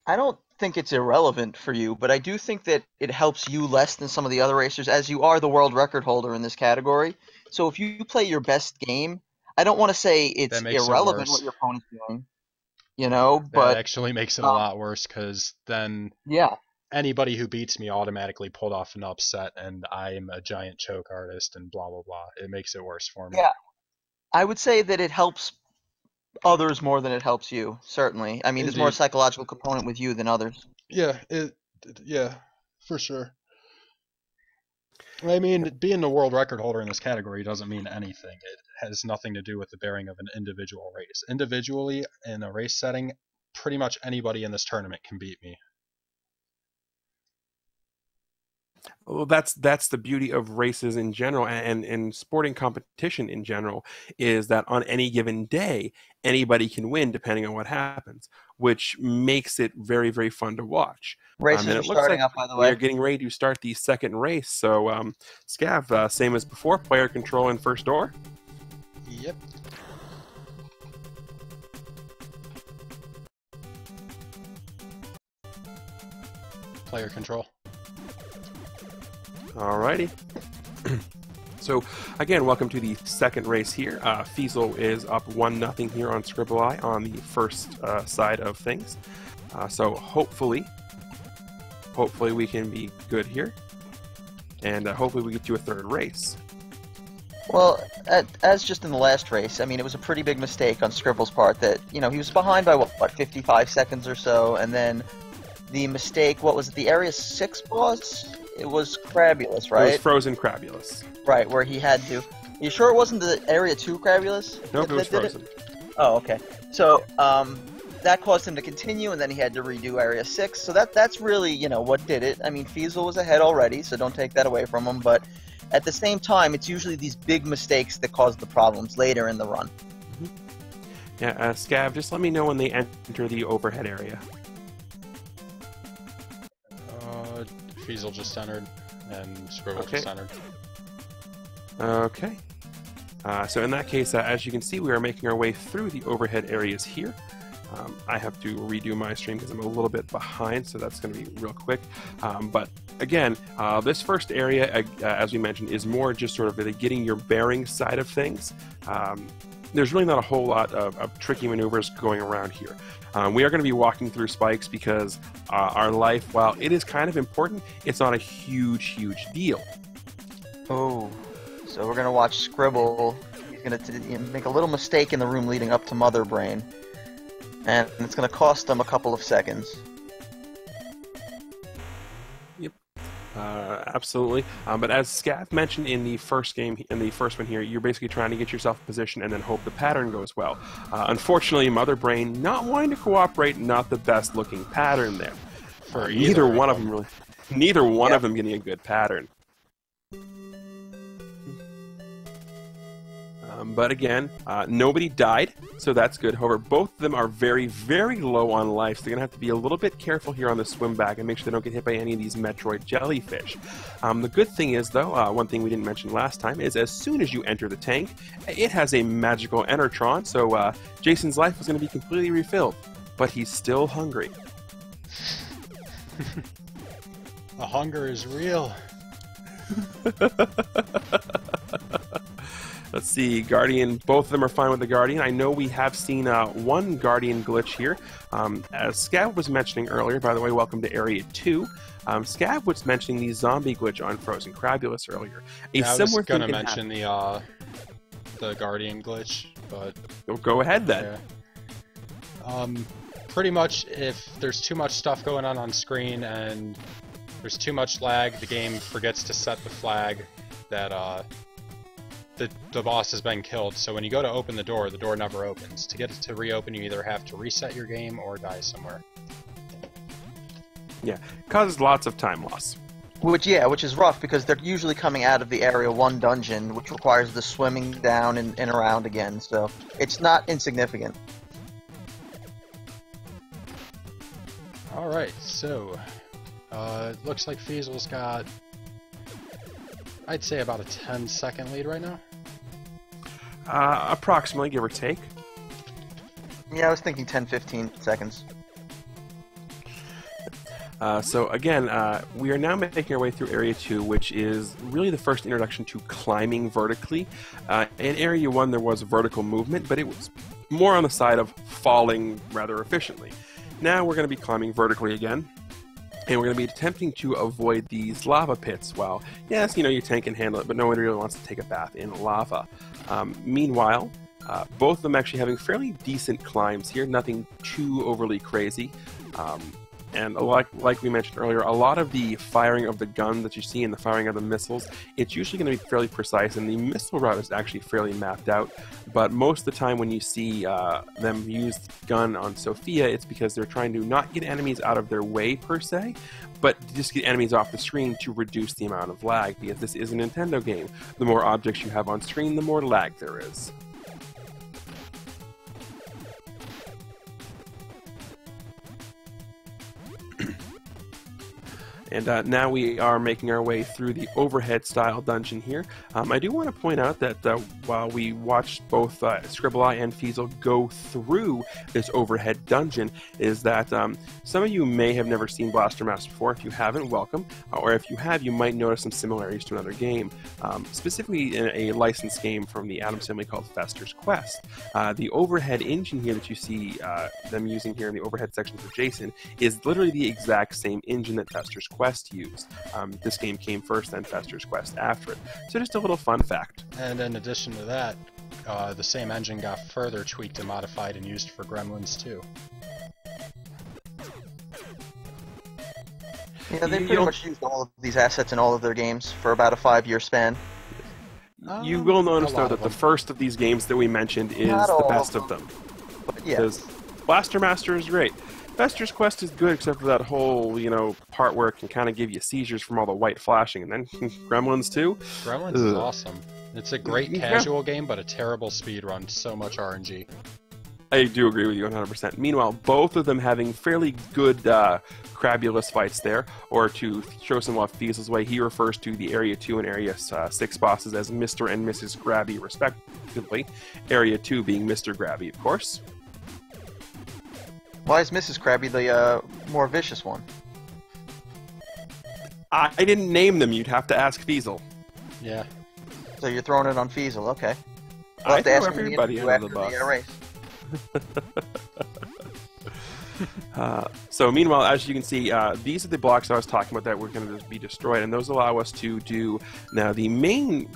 I don't think it's irrelevant for you, but I do think that it helps you less than some of the other racers, as you are the world record holder in this category. So if you play your best game, I don't want to say it's That makes it irrelevant what worse. your opponent's doing, you know, That but actually makes it a um, lot worse because then yeah, anybody who beats me automatically pulled off an upset and I'm a giant choke artist and blah blah blah. It makes it worse for me. yeah, I would say that it helps others more than it helps you, certainly. I mean, there's more Indeed. psychological component with you than others. Yeah, yeah, for sure. I mean, being the world record holder in this category doesn't mean anything. It has nothing to do with the bearing of an individual race. Individually, in a race setting, pretty much anybody in this tournament can beat me. Well, that's the beauty of races in general and sporting competition in general is that on any given day, anybody can win depending on what happens, which makes it very, very fun to watch. And Races are it looks starting like up, by the we are way. getting ready to start the second race. So, Scav, same as before, player control in first door. Yep. Player control. Alrighty. So, again, welcome to the second race here. Feasel is up 1-0 here on ScribbleEye on the first side of things. So hopefully we can be good here. And hopefully we get to a third race. Well, as just in the last race, I mean, it was a pretty big mistake on Scribble's part that, you know, he was behind by, what 55 seconds or so, and then the mistake, what was it, the Area 6 boss? It was Crabulous, right? It was Frozen Crabulous. Right, where he had to... You sure it wasn't the Area 2 Crabulous? Nope, it was that did Frozen. Oh, okay. So, that caused him to continue, and then he had to redo Area 6, so that's really, you know, what did it. I mean, Feasel was ahead already, so don't take that away from him, but at the same time, it's usually these big mistakes that cause the problems later in the run. Yeah, Scav, just let me know when they enter the overhead area. Feasel just entered, and Scribble Okay. just entered. Okay. So in that case, as you can see, we are making our way through the overhead areas here. I have to redo my stream because I'm a little bit behind, so that's going to be real quick. But again, this first area, as we mentioned, is more just sort of the getting your bearings side of things. There's really not a whole lot of tricky maneuvers going around here. We are going to be walking through spikes because our life, while it is kind of important, it's not a huge deal. Oh, so we're gonna watch Scribble. He's gonna make a little mistake in the room leading up to Mother Brain, and it's gonna cost him a couple of seconds. Yep, absolutely. But as Scav mentioned in the first game, in the first one here, you're basically trying to get yourself in position and then hope the pattern goes well. Unfortunately, Mother Brain not wanting to cooperate, not the best looking pattern there. For Neither one of them really. Neither one of them getting a good pattern. But again, nobody died, so that's good. However, both of them are very, very low on life, so they're going to have to be a little bit careful here on the swim back and make sure they don't get hit by any of these Metroid jellyfish. The good thing is, though, one thing we didn't mention last time is as soon as you enter the tank, it has a magical Enertron, so Jason's life is going to be completely refilled, but he's still hungry. The hunger is real. Let's see, Guardian, both of them are fine with the Guardian. I know we have seen one Guardian glitch here. As Scav was mentioning earlier, by the way, welcome to Area 2. Scav was mentioning the zombie glitch on Frozen Crabulous earlier. Yeah, I was going to mention the Guardian glitch, but... Go ahead then. Yeah. Pretty much, if there's too much stuff going on screen and there's too much lag, the game forgets to set the flag that the boss has been killed. So when you go to open the door never opens. To get it to reopen, you either have to reset your game or die somewhere. Yeah, causes lots of time loss. Which is rough because they're usually coming out of the Area 1 dungeon, which requires the swimming down and around again, so it's not insignificant. Alright, so it looks like Feasel's got, I'd say, about a 10-second lead right now. Approximately, give or take. Yeah, I was thinking 10-15 seconds. So again, we are now making our way through Area 2, which is really the first introduction to climbing vertically. In Area 1 there was vertical movement, but it was more on the side of falling rather efficiently. Now we're going to be climbing vertically again, and we're going to be attempting to avoid these lava pits. Well, yes, you know, your tank can handle it, but no one really wants to take a bath in lava. Meanwhile, both of them actually having fairly decent climbs here, nothing too overly crazy. And like we mentioned earlier, a lot of the firing of the gun that you see and the firing of the missiles, it's usually going to be fairly precise, and the missile route is actually fairly mapped out. But most of the time when you see them use the gun on Sophia, it's because they're trying to not get enemies out of their way per se, but just get enemies off the screen to reduce the amount of lag, because this is a Nintendo game. The more objects you have on screen, the more lag there is. And now we are making our way through the overhead-style dungeon here. I do want to point out that while we watched both ScribbleEye and feasel go through this overhead dungeon, is that some of you may have never seen Blaster Master before. If you haven't, welcome. Or if you have, you might notice some similarities to another game, specifically in a licensed game from the Addams family called Fester's Quest. The overhead engine here that you see them using here in the overhead section for Jason is literally the exact same engine that Fester's Quest used. This game came first, then Fester's Quest after it. So just a little fun fact. And in addition to that, the same engine got further tweaked and modified and used for Gremlins 2. Yeah, they pretty much used all of these assets in all of their games for about a 5-year span. You will notice, though, that the first of these games that we mentioned is the best of them. Yeah. Because Blaster Master is great. Fester's Quest is good, except for that whole, part where it can kind of give you seizures from all the white flashing, and then Gremlins 2? Gremlins is awesome. It's a great casual game, but a terrible speedrun. So much RNG. I do agree with you 100%. Meanwhile, both of them having fairly good Crabulous fights there, or to show some love Feasel's way, he refers to the Area 2 and Area 6 bosses as Mr. and Mrs. Grabby, respectively. Area 2 being Mr. Grabby, of course. Why is Mrs. Krabby the more vicious one? I didn't name them. You'd have to ask Feasel. Yeah. So you're throwing it on Feasel, okay. We'll have to ask everybody under the bus. So meanwhile, as you can see, these are the blocks I was talking about that were going to be destroyed, and those allow us to do now the main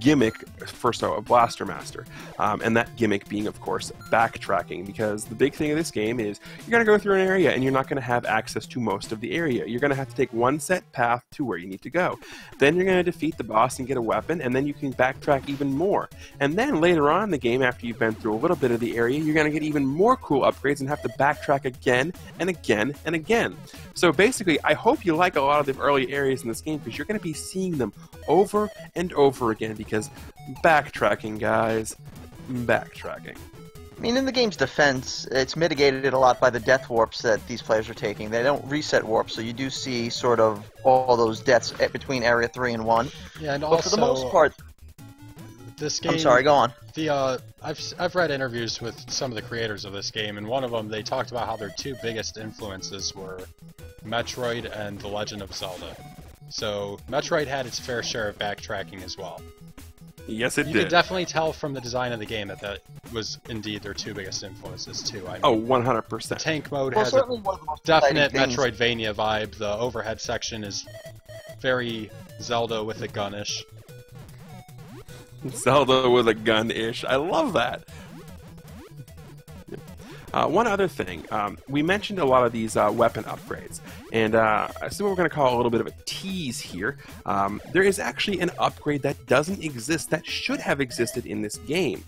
gimmick first of Blaster Master, and that gimmick being, of course, backtracking, because the big thing of this game is you're going to go through an area and you're not going to have access to most of the area. You're going to have to take one set path to where you need to go. Then you're going to defeat the boss and get a weapon, and then you can backtrack even more. And then later on in the game, after you've been through a little bit of the area, you're going to get even more cool upgrades and have to backtrack again and again and again. So basically, I hope you like a lot of the early areas in this game, because you're going to be seeing them over and over again, because Backtracking, guys. Backtracking. I mean, in the game's defense, it's mitigated a lot by the death warps that these players are taking. They don't reset warps, so you do see sort of all those deaths between Area 3 and 1. Yeah, and but also, for the most part... this game... I'm sorry, go on. I've read interviews with some of the creators of this game, and one of them, they talked about how their two biggest influences were Metroid and The Legend of Zelda. So, Metroid had its fair share of backtracking as well. Yes, it You did. could definitely tell from the design of the game that that was indeed their two biggest influences, too. I mean, Oh, 100%. the tank mode Well, has a certainly one of the most definite exciting things. Metroidvania vibe. The overhead section is very Zelda with a gun-ish. Zelda with a gun-ish. I love that. One other thing, we mentioned a lot of these weapon upgrades, and I assume we're going to call a little bit of a tease here. There is actually an upgrade that doesn't exist that should have existed in this game.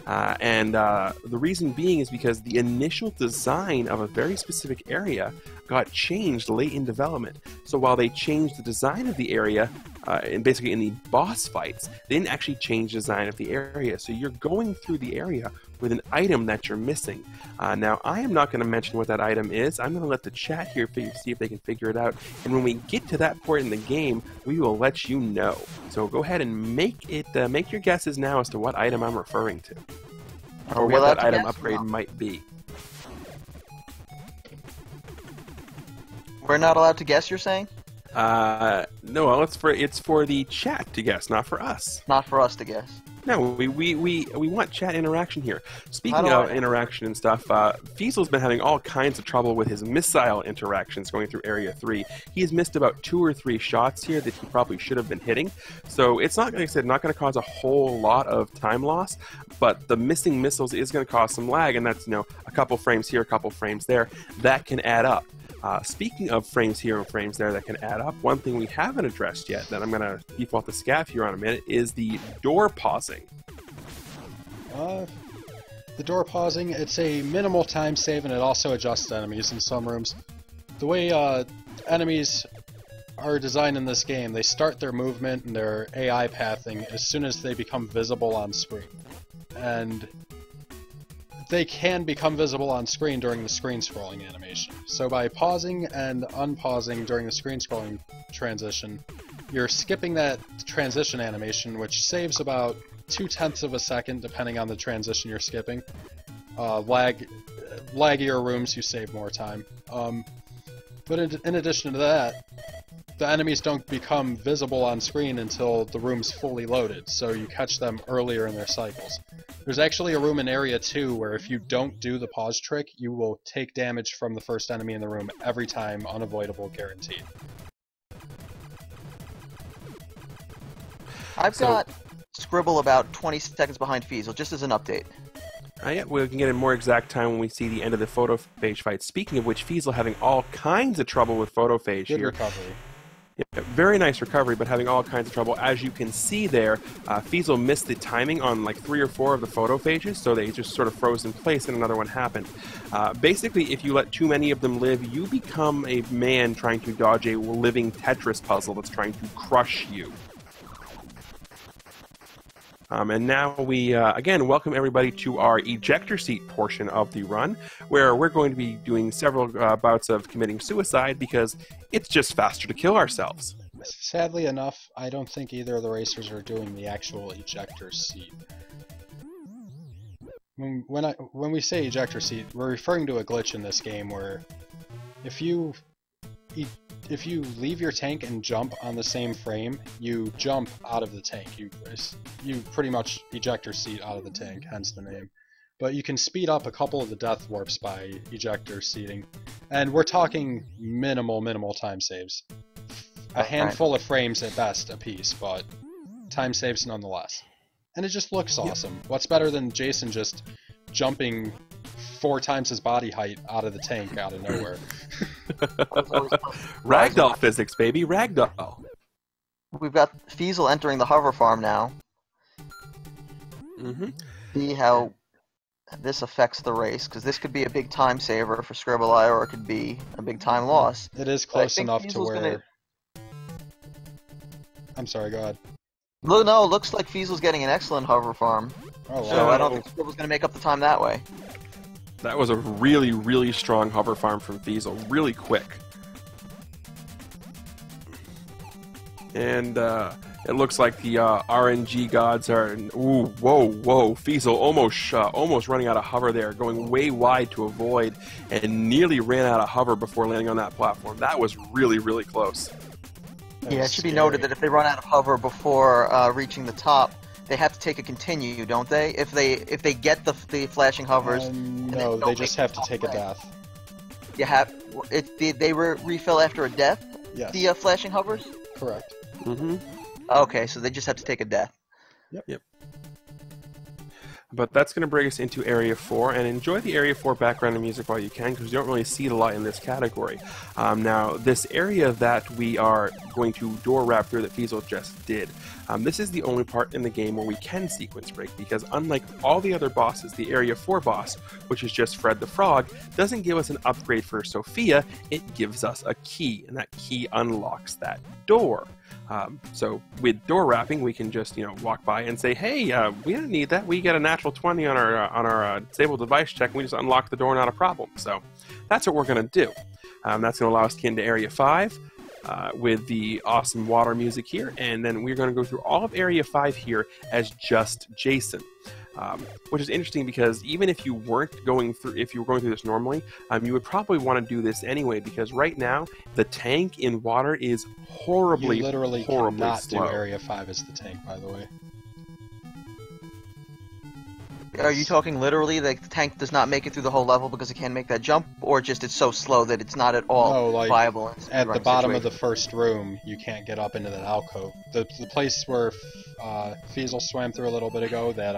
The reason being is because the initial design of a very specific area got changed late in development. So while they changed the design of the area, and basically in the boss fights, they didn't actually change the design of the area. So you're going through the area with an item that you're missing. Now, I am not going to mention what that item is. I'm going to let the chat here see if they can figure it out. And when we get to that point in the game, we will let you know. So go ahead and make your guesses now as to what item I'm referring to, or what that item upgrade might be. We're not allowed to guess, you're saying? No, well, it's for the chat to guess, not for us. Not for us to guess. No, we want chat interaction here. Speaking of interaction and stuff, Feasel's been having all kinds of trouble with his missile interactions going through Area 3. He's missed about 2 or 3 shots here that he probably should have been hitting. So it's not, like I said, not going to cause a whole lot of time loss, but the missing missiles is going to cause some lag, and that's, a couple frames here, a couple frames there. That can add up. Speaking of frames here and frames there that can add up, one thing we haven't addressed yet that I'm going to default the scav here on a minute is the door pausing. The door pausing, it's a minimal time save, and it also adjusts enemies in some rooms. The way enemies are designed in this game, they start their movement and their AI pathing as soon as they become visible on screen. And they can become visible on screen during the screen scrolling animation. So by pausing and unpausing during the screen scrolling transition, you're skipping that transition animation, which saves about 0.2 of a second depending on the transition you're skipping. Laggier rooms, you save more time. But in addition to that, the enemies don't become visible on screen until the room's fully loaded, so you catch them earlier in their cycles. There's actually a room in Area 2 where if you don't do the pause trick, you will take damage from the first enemy in the room every time, unavoidable, guaranteed. I've got Scribble about 20 seconds behind Feasel, just as an update. Yeah, we can get in more exact time when we see the end of the photophage fight. Speaking of which, Feasel having all kinds of trouble with photophage Good here. recovery. Yeah, very nice recovery, but having all kinds of trouble. As you can see there, Feasel missed the timing on like 3 or 4 of the photophages, so they just sort of froze in place and another one happened. Basically, if you let too many of them live, you become a man trying to dodge a living Tetris puzzle that's trying to crush you. And now we, again, welcome everybody to our ejector seat portion of the run, where we're going to be doing several bouts of committing suicide because it's just faster to kill ourselves. Sadly enough, I don't think either of the racers are doing the actual ejector seat. When we say ejector seat, we're referring to a glitch in this game where if you leave your tank and jump on the same frame, you jump out of the tank. You pretty much ejector seat out of the tank, hence the name. But you can speed up a couple of the death warps by ejector seating. And we're talking minimal time saves. A handful of frames at best a piece, but time saves nonetheless. And it just looks awesome. What's better than Jason just jumping 4 times his body height out of the tank out of nowhere? Ragdoll physics, baby, ragdoll. We've got Feasel entering the hover farm now. See how this affects the race, because this could be a big time saver for ScribbleEye, or it could be a big time loss. It is close enough to where... I'm sorry, go ahead. No, it looks like Feasel's getting an excellent hover farm. Oh, wow. So I don't think Scribble's going to make up the time that way. That was a really, really strong hover farm from Feasel. Really quick. And it looks like the RNG gods are... Ooh, whoa. Feasel almost running out of hover there, going way wide to avoid, and nearly ran out of hover before landing on that platform. That was really, really close. Yeah, it should be noted that if they run out of hover before reaching the top, they have to take a continue, don't they? If they get the flashing hovers, no, they just have to take a death. You have they refill after a death. Yes. The flashing hovers. Correct. Mm-hmm. Okay, so they just have to take a death. Yep. But that's going to bring us into Area 4, and enjoy the Area 4 background and music while you can, because you don't really see it a lot in this category. Now, this area that we are going to door wrap through that Feasel just did, this is the only part in the game where we can sequence break, because unlike all the other bosses, the Area 4 boss, which is just Fred the Frog, doesn't give us an upgrade for Sophia, it gives us a key, and that key unlocks that door. So with door wrapping, we can just walk by and say, "Hey, we don't need that. We get a natural 20 on our disabled device check, and we just unlock the door, not a problem." So that's what we're going to do. That's going to allow us to get into Area 5 with the awesome water music here, and then we're going to go through all of Area 5 here as just Jason. Which is interesting because even if you were going through this normally, you would probably want to do this anyway, because right now the tank in water is horribly, you literally horribly cannot slow. do Area 5 as the tank, by the way. Are you talking literally the tank does not make it through the whole level because it can't make that jump, or just it's so slow that it's not at all viable? At the bottom of the first room, you can't get up into that alcove. The place where Feasel swam through a little bit ago, that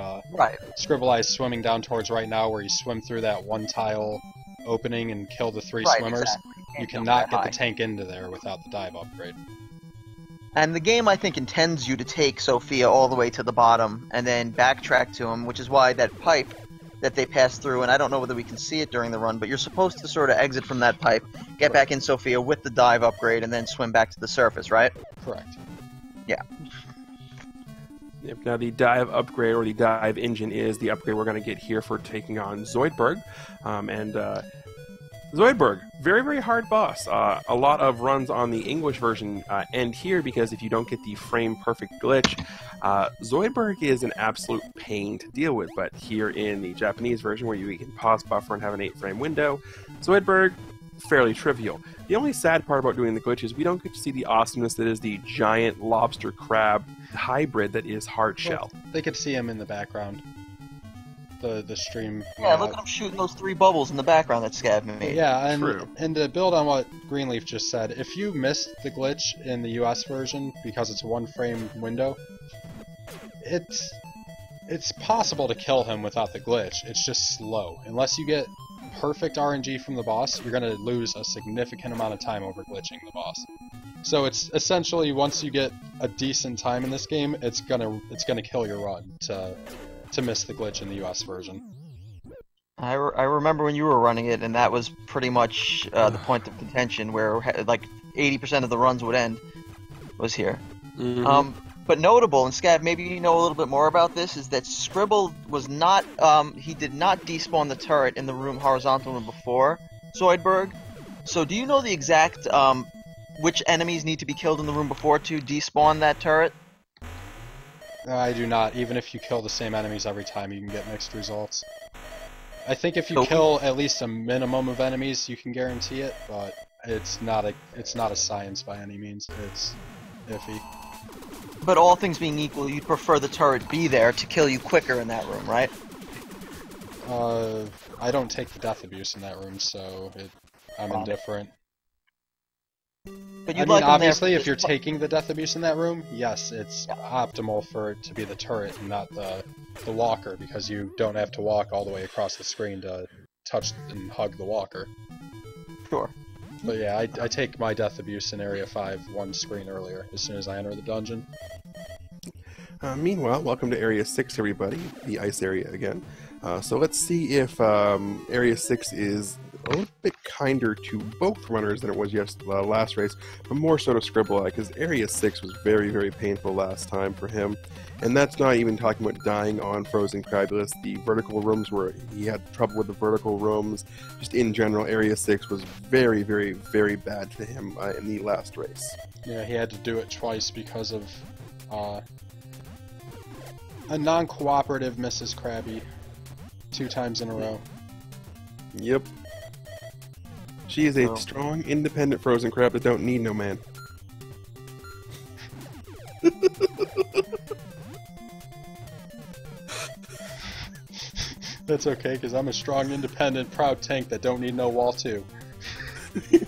ScribbleEye is swimming down towards right now, where you swim through that one tile opening and kill the 3 swimmers. Exactly. You cannot get the tank into there without the dive upgrade. And the game, I think, intends you to take Sophia all the way to the bottom and then backtrack to him, which is why that pipe that they pass through, and I don't know whether we can see it during the run, but you're supposed to sort of exit from that pipe, get back in Sophia with the dive upgrade, and then swim back to the surface, right? Correct. Yeah. Now the dive upgrade, or the dive engine, is the upgrade we're going to get here for taking on Zoidberg. Zoidberg, very, very hard boss. A lot of runs on the English version end here because if you don't get the frame-perfect glitch, Zoidberg is an absolute pain to deal with. But here in the Japanese version, where you can pause buffer and have an 8-frame window, Zoidberg, fairly trivial. The only sad part about doing the glitch is we don't get to see the awesomeness that is the giant lobster crab hybrid that is Hardshell. Well, they could see him in the background. The stream. Yeah, look at him shooting those 3 bubbles in the background that Scav made. Yeah, True. And to build on what Greenleaf just said, if you missed the glitch in the US version because it's a 1-frame window, it's possible to kill him without the glitch. It's just slow. Unless you get perfect RNG from the boss, you're going to lose a significant amount of time over glitching the boss. So it's essentially, once you get a decent time in this game, it's gonna kill your run to miss the glitch in the US version. I remember when you were running it, and that was pretty much the point of contention, where like 80% of the runs would end, was here. Mm-hmm. But notable, and Scav, maybe you know a little bit more about this, is that Scribble was not, he did not despawn the turret in the room horizontal room before Zoidberg. So do you know the exact, which enemies need to be killed in the room before to despawn that turret? I do not. Even if you kill the same enemies every time, you can get mixed results. I think if you kill at least a minimum of enemies, you can guarantee it, but it's not a science by any means. It's iffy. But all things being equal, you'd prefer the turret be there to kill you quicker in that room, right? I don't take the death abuse in that room, so I'm indifferent. But I mean, obviously, if you're taking the death abuse in that room, yes, it's optimal for it to be the turret and not the walker, because you don't have to walk all the way across the screen to touch and hug the walker. Sure. But yeah, I take my death abuse in Area 5 one screen earlier, as soon as I enter the dungeon. Meanwhile, welcome to Area 6, everybody, the ice area again. So let's see if Area 6 is a little bit kinder to both runners than it was last race, but more so to ScribbleEye, because Area 6 was very, very painful last time for him. And that's not even talking about dying on Frozen Crabulous. The vertical rooms were, he had trouble with the vertical rooms. Just in general, Area 6 was very, very, very bad to him in the last race. Yeah, he had to do it twice because of a non-cooperative Mrs. Krabby 2 times in a row. Yep. She is a strong, independent frozen crab that don't need no man. That's okay, because I'm a strong, independent, proud tank that don't need no wall too. Save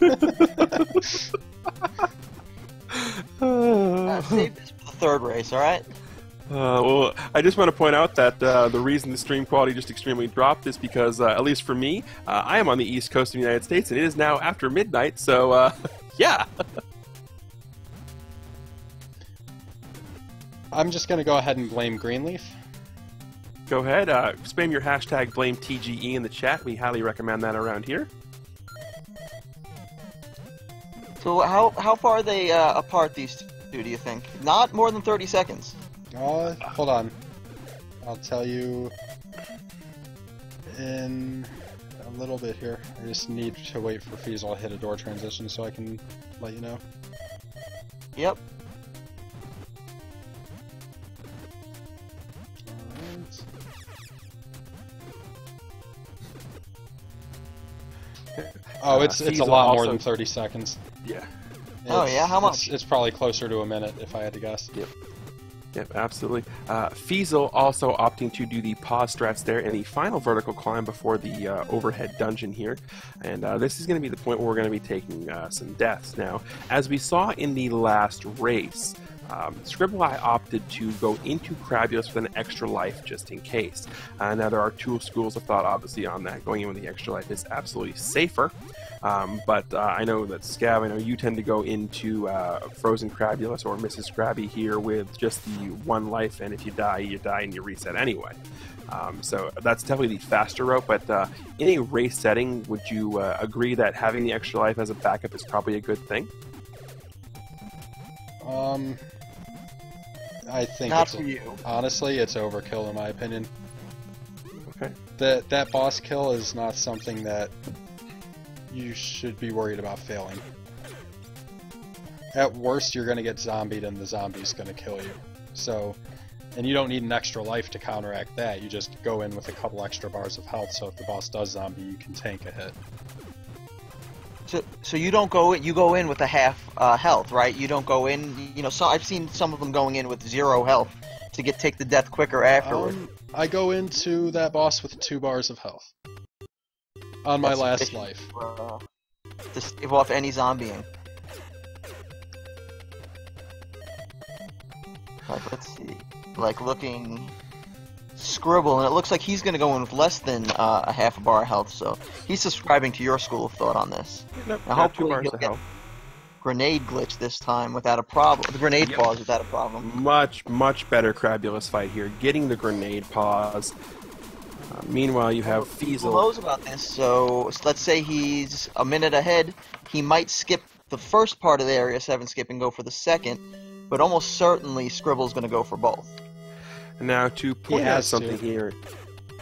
this for the third race, alright? Well, I just want to point out that the reason the stream quality just extremely dropped is because, at least for me, I am on the East Coast of the United States, and it is now after midnight, so, yeah! I'm just going to go ahead and blame Greenleaf. Go ahead, spam your hashtag BlameTGE in the chat. We highly recommend that around here. So how far are they apart, these two, do you think? Not more than 30 seconds. Hold on. I'll tell you in a little bit here. I just need to wait for feasel to hit a door transition so I can let you know. Yep. Oh, it's a lot more than 30 seconds. Yeah. Oh yeah, how much? It's probably closer to a minute if I had to guess. Yep. Yep, absolutely. Feasel also opting to do the pause strats there in the final vertical climb before the overhead dungeon here. And this is going to be the point where we're going to be taking some deaths. Now, as we saw in the last race, ScribbleEye opted to go into Crabulous with an extra life just in case. Now, there are two schools of thought, obviously, on that. Going in with the extra life is absolutely safer. But I know that Scav, I know you tend to go into Frozen Crabulous or Mrs. Krabby here with just the one life, and if you die and you reset anyway. So that's definitely the faster route, but in a race setting, would you agree that having the extra life as a backup is probably a good thing? I think not for you. Honestly, it's overkill in my opinion. Okay. That boss kill is not something that you should be worried about failing. At worst, you're going to get zombied and the zombie's going to kill you. So, and you don't need an extra life to counteract that. You just go in with a couple extra bars of health, so if the boss does zombie, you can tank a hit. So you don't go in, you go in with a half health, right? You don't go in, you know, so I've seen some of them going in with 0 health to take the death quicker afterward. I go into that boss with 2 bars of health. On my last life. To stave off any zombieing. Like, let's see. Like, looking... Scribble, and it looks like he's going to go in with less than a half a bar of health, so he's subscribing to your school of thought on this. Nope, now, hopefully he'll get grenade glitch this time without a problem. The grenade pause without a problem. Much, much better Crabulous fight here. Getting the grenade pause. Meanwhile, you have Feasel. Who knows about this? So let's say he's a minute ahead. He might skip the first part of the Area 7 skip and go for the second, but almost certainly Scribble's going to go for both. Now, to point out something here...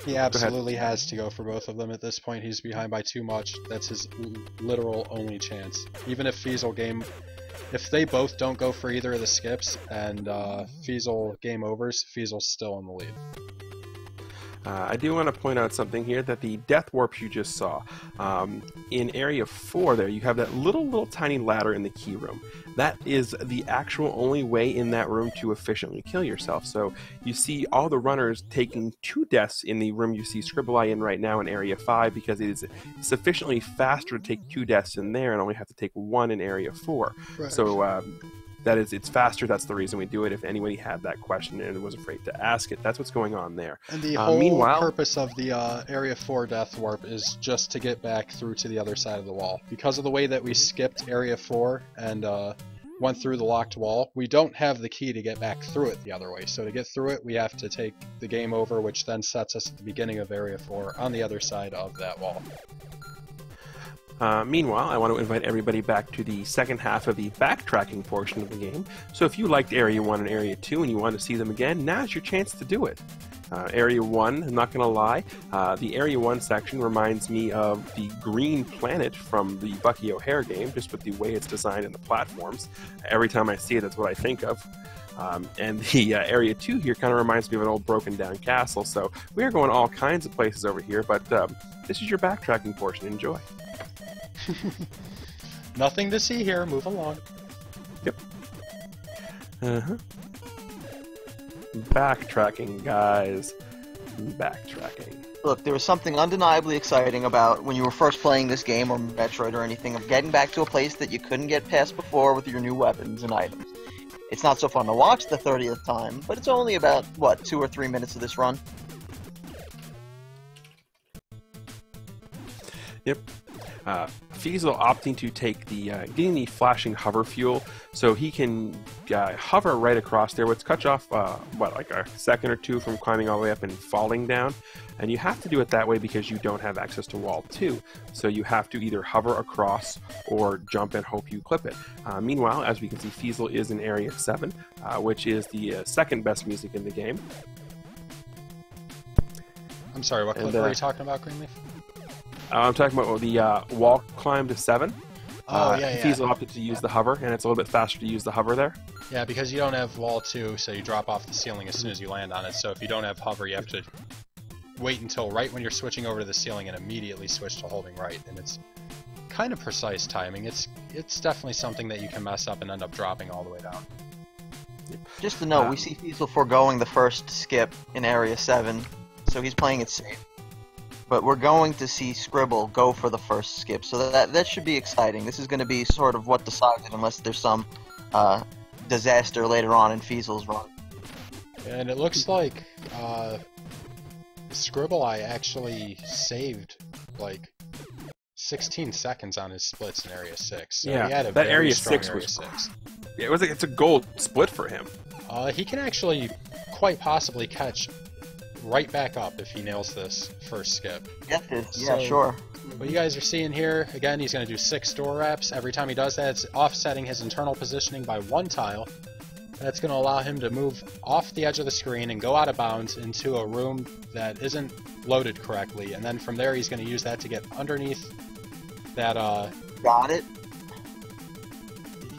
He absolutely has to go for both of them at this point. He's behind by too much. That's his literal only chance. Even if Feasel game... If they both don't go for either of the skips, and Feasel game overs, Feasel's still in the lead. I do want to point out something here, that the death warps you just saw, in Area 4 there, you have that little tiny ladder in the key room. That is the actual only way in that room to efficiently kill yourself. So you see all the runners taking 2 deaths in the room you see ScribbleEye in right now in Area 5, because it is sufficiently faster to take 2 deaths in there and only have to take 1 in Area 4. Right. So it's faster. That's the reason we do it. If anybody had that question and was afraid to ask it, that's what's going on there. And the whole purpose of the Area 4 death warp is just to get back through to the other side of the wall. Because of the way that we skipped Area 4 and went through the locked wall, we don't have the key to get back through it the other way. So to get through it, we have to take the game over, which then sets us at the beginning of Area 4 on the other side of that wall. Meanwhile, I want to invite everybody back to the second half of the backtracking portion of the game. So if you liked Area 1 and Area 2 and you want to see them again, now's your chance to do it. Area 1, I'm not going to lie, the Area 1 section reminds me of the Green Planet from the Bucky O'Hare game, just with the way it's designed and the platforms. Every time I see it, that's what I think of. And the Area 2 here kind of reminds me of an old broken down castle, so we are going all kinds of places over here, but this is your backtracking portion. Enjoy. Nothing to see here. Move along. Yep. Backtracking, guys. Backtracking. Look, there was something undeniably exciting about when you were first playing this game, or Metroid or anything, of getting back to a place that you couldn't get past before with your new weapons and items. It's not so fun to watch the 30th time, but it's only about, what, 2 or 3 minutes of this run? Yep. Feasel opting to take the getting the flashing hover fuel, so he can hover right across there, which cuts off like a second or two from climbing all the way up and falling down. And you have to do it that way because you don't have access to wall 2, so you have to either hover across or jump and hope you clip it. Meanwhile, as we can see, Feasel is in Area 7, which is the second best music in the game. I'm sorry, what clip were you talking about, Greenleaf? I'm talking about the wall climb to 7. Oh, yeah. Feasel opted to use the hover, and it's a little bit faster to use the hover there. Yeah, because you don't have wall 2, so you drop off the ceiling as soon as you land on it. So if you don't have hover, you have to wait until right when you're switching over to the ceiling and immediately switch to holding right. And it's kind of precise timing. It's definitely something that you can mess up and end up dropping all the way down. Just to note, we see Feasel foregoing the first skip in Area 7, so he's playing it safe. But we're going to see Scribble go for the first skip, so that should be exciting. This is going to be sort of what decides it, unless there's some disaster later on in Feasel's run. And it looks like ScribbleEye actually saved like 16 seconds on his splits in Area 6. So yeah, he had a that very Area strong 6 Area was 6. Yeah, it's a gold split for him. He can actually quite possibly catch right back up if he nails this first skip. Get this? Yeah, So, sure. What you guys are seeing here, again, he's going to do 6 door wraps. Every time he does that, it's offsetting his internal positioning by 1 tile. That's going to allow him to move off the edge of the screen and go out of bounds into a room that isn't loaded correctly. And then from there, he's going to use that to get underneath that... Got it.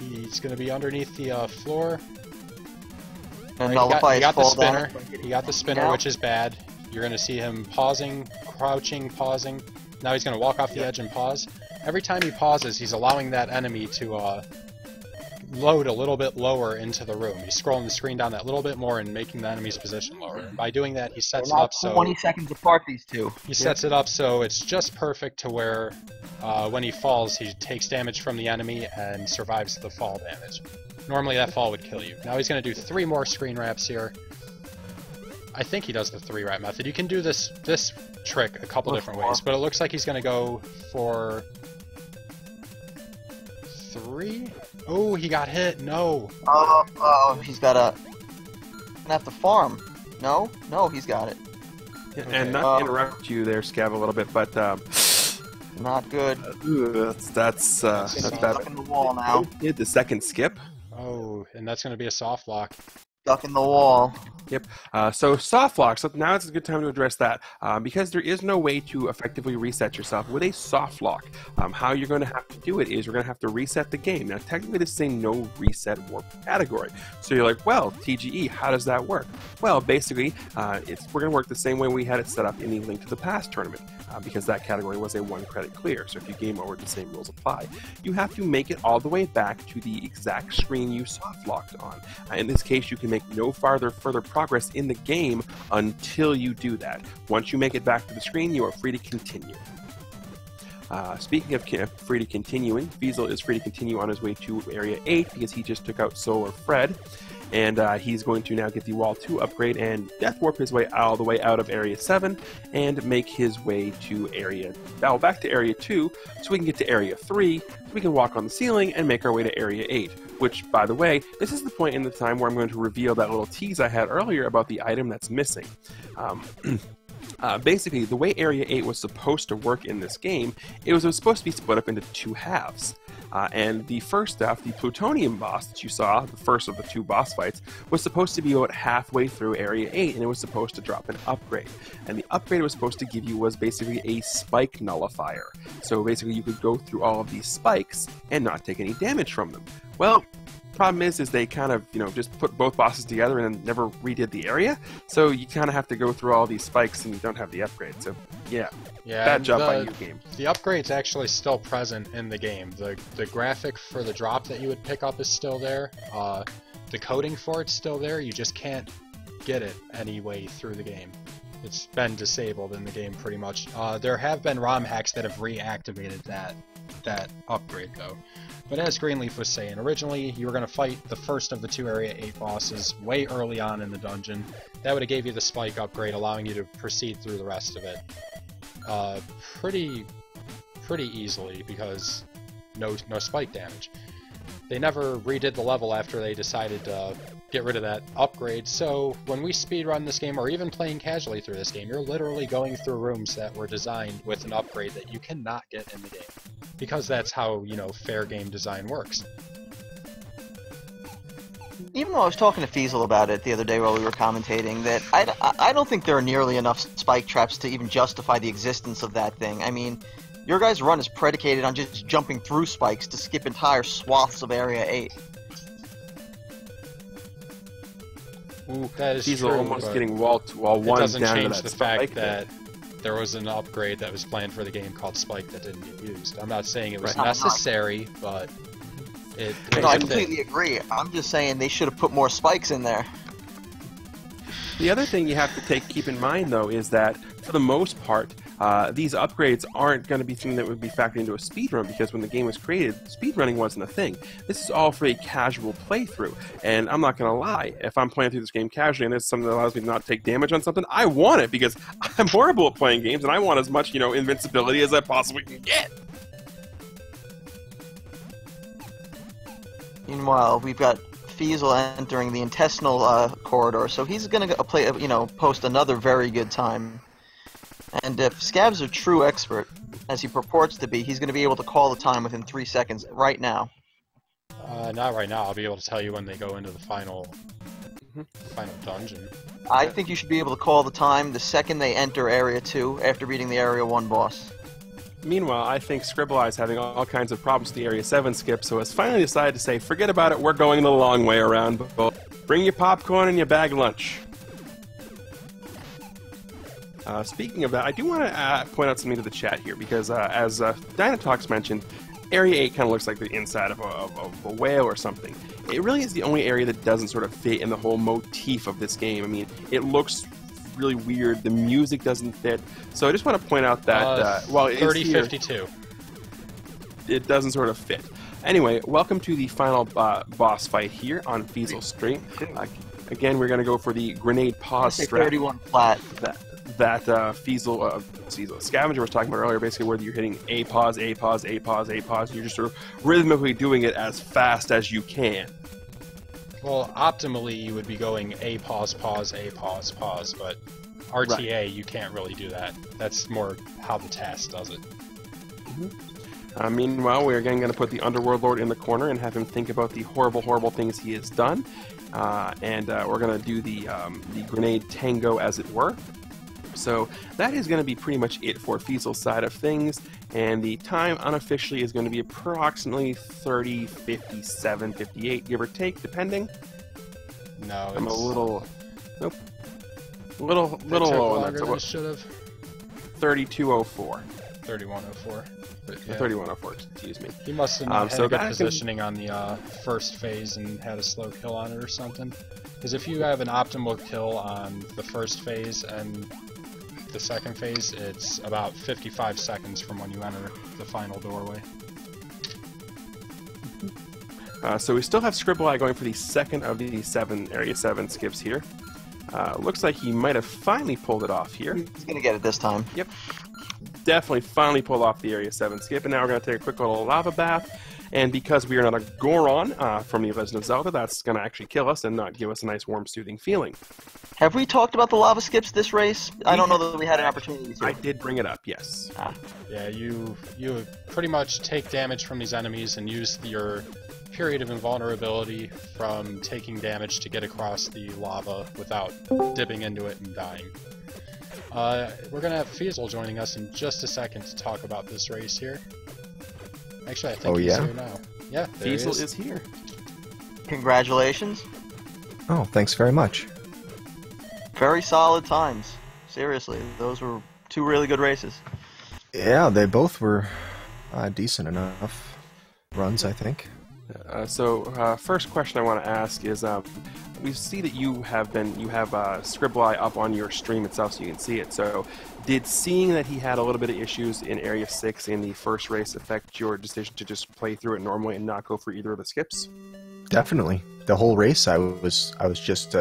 He's going to be underneath the floor. And Right, he got the fall spinner. down. He got the spinner, Yeah. which is bad. You're going to see him pausing, crouching, pausing. Now he's going to walk off the edge and pause. Every time he pauses, he's allowing that enemy to load a little bit lower into the room. He's scrolling the screen down that little bit more and making the enemy's position lower. By doing that, he sets it up so 20 seconds apart, these two. he sets it up so it's just perfect to where when he falls, he takes damage from the enemy and survives the fall damage. Normally that fall would kill you. Now he's going to do 3 more screen wraps here. I think he does the 3 wrap method. You can do this trick a couple different ways, but it looks like he's going to go for 3. Oh, he got hit. No. Oh, he's got to have to farm. No, he's got it. Yeah, Okay. and not to interrupt you there, Scav, a little bit, but Not good. that's bad. Stuck in the wall now. Did the second skip. Oh, and that's going to be a soft lock. Stuck in the wall. Yep. So soft lock. So now it's a good time to address that because there is no way to effectively reset yourself with a soft lock. How you're going to have to do it is we're going to have to reset the game. Now, technically, this is a no reset warp category. So you're like, well, TGE, how does that work? Well, basically, we're going to work the same way we had it set up in the Link to the Past tournament because that category was a 1 credit clear. So if you game over, the same rules apply. You have to make it all the way back to the exact screen you soft locked on. In this case, you can make no further progress in the game until you do that. Once you make it back to the screen, you are free to continue. Speaking of free to continuing, Feasel is free to continue on his way to Area 8 because he just took out Solar Fred, and he's going to now get the Wall 2 upgrade and Death Warp his way all the way out of Area 7 and make his way to back to Area 2 so we can get to Area 3 so we can walk on the ceiling and make our way to Area 8. Which, by the way, this is the point in the time where I'm going to reveal that little tease I had earlier about the item that's missing. Basically, the way Area 8 was supposed to work in this game, it was supposed to be split up into two halves. And the first half, the plutonium boss that you saw, the first of the two boss fights, was supposed to be about halfway through Area 8, and it was supposed to drop an upgrade. And the upgrade it was supposed to give you was basically a spike nullifier. So basically you could go through all of these spikes and not take any damage from them. Well, problem is they kind of, just put both bosses together and then never redid the area. So you kind of have to go through all these spikes and you don't have the upgrade. So yeah, bad job by you, game. The upgrade's actually still present in the game. The graphic for the drop that you would pick up is still there. The coding for it's still there. You just can't get it any way through the game. It's been disabled in the game pretty much. There have been ROM hacks that have reactivated that upgrade though. But as Greenleaf was saying, originally you were going to fight the first of the two Area 8 bosses way early on in the dungeon. That would have gave you the spike upgrade, allowing you to proceed through the rest of it pretty easily because no spike damage. They never redid the level after they decided to get rid of that upgrade, so when we speedrun this game, or even playing casually through this game, you're literally going through rooms that were designed with an upgrade that you cannot get in the game. Because that's how, fair game design works. Even though I was talking to Feasel about it the other day while we were commentating, that I don't think there are nearly enough spike traps to even justify the existence of that thing. I mean, your guys' run is predicated on just jumping through spikes to skip entire swaths of Area 8. Ooh, that is Feasel true, almost getting wall one doesn't down change to that the fact spike that there was an upgrade that was planned for the game called Spike that didn't get used. I'm not saying it was Right. necessary, but it No, I completely agree. I'm just saying they should have put more spikes in there. The other thing you have to keep in mind, though, is that for the most part, these upgrades aren't going to be something that would be factored into a speedrun, because when the game was created, speedrunning wasn't a thing. This is all for a casual playthrough, and I'm not going to lie, if I'm playing through this game casually and there's something that allows me to not take damage on something, I want it, because I'm horrible at playing games, and I want as much, invincibility as I possibly can get. Meanwhile, we've got Feasel entering the intestinal corridor, so he's going to post another very good time. And if Scab's a true expert, as he purports to be, he's going to be able to call the time within 3 seconds right now. Not right now. I'll be able to tell you when they go into the final dungeon. I think you should be able to call the time the second they enter Area 2 after beating the Area 1 boss. Meanwhile, I think ScribbleEye is having all kinds of problems with the Area 7 skip, so has finally decided to say, forget about it, we're going the long way around. Bring your popcorn and your bag lunch. Speaking of that, I do want to point out something to the chat here, because as Dynatox mentioned, Area 8 kind of looks like the inside of a whale or something. It really is the only area that doesn't sort of fit in the whole motif of this game. I mean, it looks really weird, the music doesn't fit, so I just want to point out that while it is 3052. It doesn't sort of fit. Anyway, welcome to the final boss fight here on Feasel's stream. Again, we're going to go for the grenade pause strat. 31 flat. That Feasel Scavenger was talking about earlier, basically where you're hitting A pause, A pause, A pause, A pause, and you're just sort of rhythmically doing it as fast as you can. Well, optimally you would be going A pause, pause, A pause, pause, but RTA Right. you can't really do that. That's more how the task does it. Meanwhile, we're again going to put the Underworld Lord in the corner and have him think about the horrible, horrible things he has done. And we're going to do the grenade tango, as it were. So that is going to be pretty much it for Feasel's side of things, and the time unofficially is going to be approximately 30, 57, 58, give or take, depending. No, I'm a little... Nope. A little it low took on longer that. than So it should have. 3204. 3104. But, yeah. 3104, excuse me. He must have not had so a good that positioning on the first phase and had a slow kill on it or something. Because if you have an optimal kill on the first phase and the second phase, it's about 55 seconds from when you enter the final doorway. So we still have ScribbleEye going for the second of the Area 7 skips here. Looks like he might have finally pulled it off here. He's going to get it this time. Yep. Definitely finally pulled off the Area 7 skip, and now we're going to take a quick little lava bath, And because we are not a Goron from The Legend of Zelda, that's going to actually kill us and not give us a nice, warm, soothing feeling. Have we talked about the lava skips this race? I don't know that we had an opportunity to. I did bring it up, yes. Yeah, you pretty much take damage from these enemies and use your period of invulnerability from taking damage to get across the lava without dipping into it and dying. We're going to have Feasel joining us in just a second to talk about this race here. Actually, I think he's here now. Yeah, there Feasel is here. Congratulations. Oh, thanks very much. Very solid times. Seriously, those were 2 really good races. Yeah, they both were decent enough runs, I think. First question I want to ask is, we see that you have ScribbleEye up on your stream itself, so you can see it. So, did seeing that he had a little bit of issues in Area 6 in the first race affect your decision to just play through it normally and not go for either of the skips? Definitely. The whole race, I was just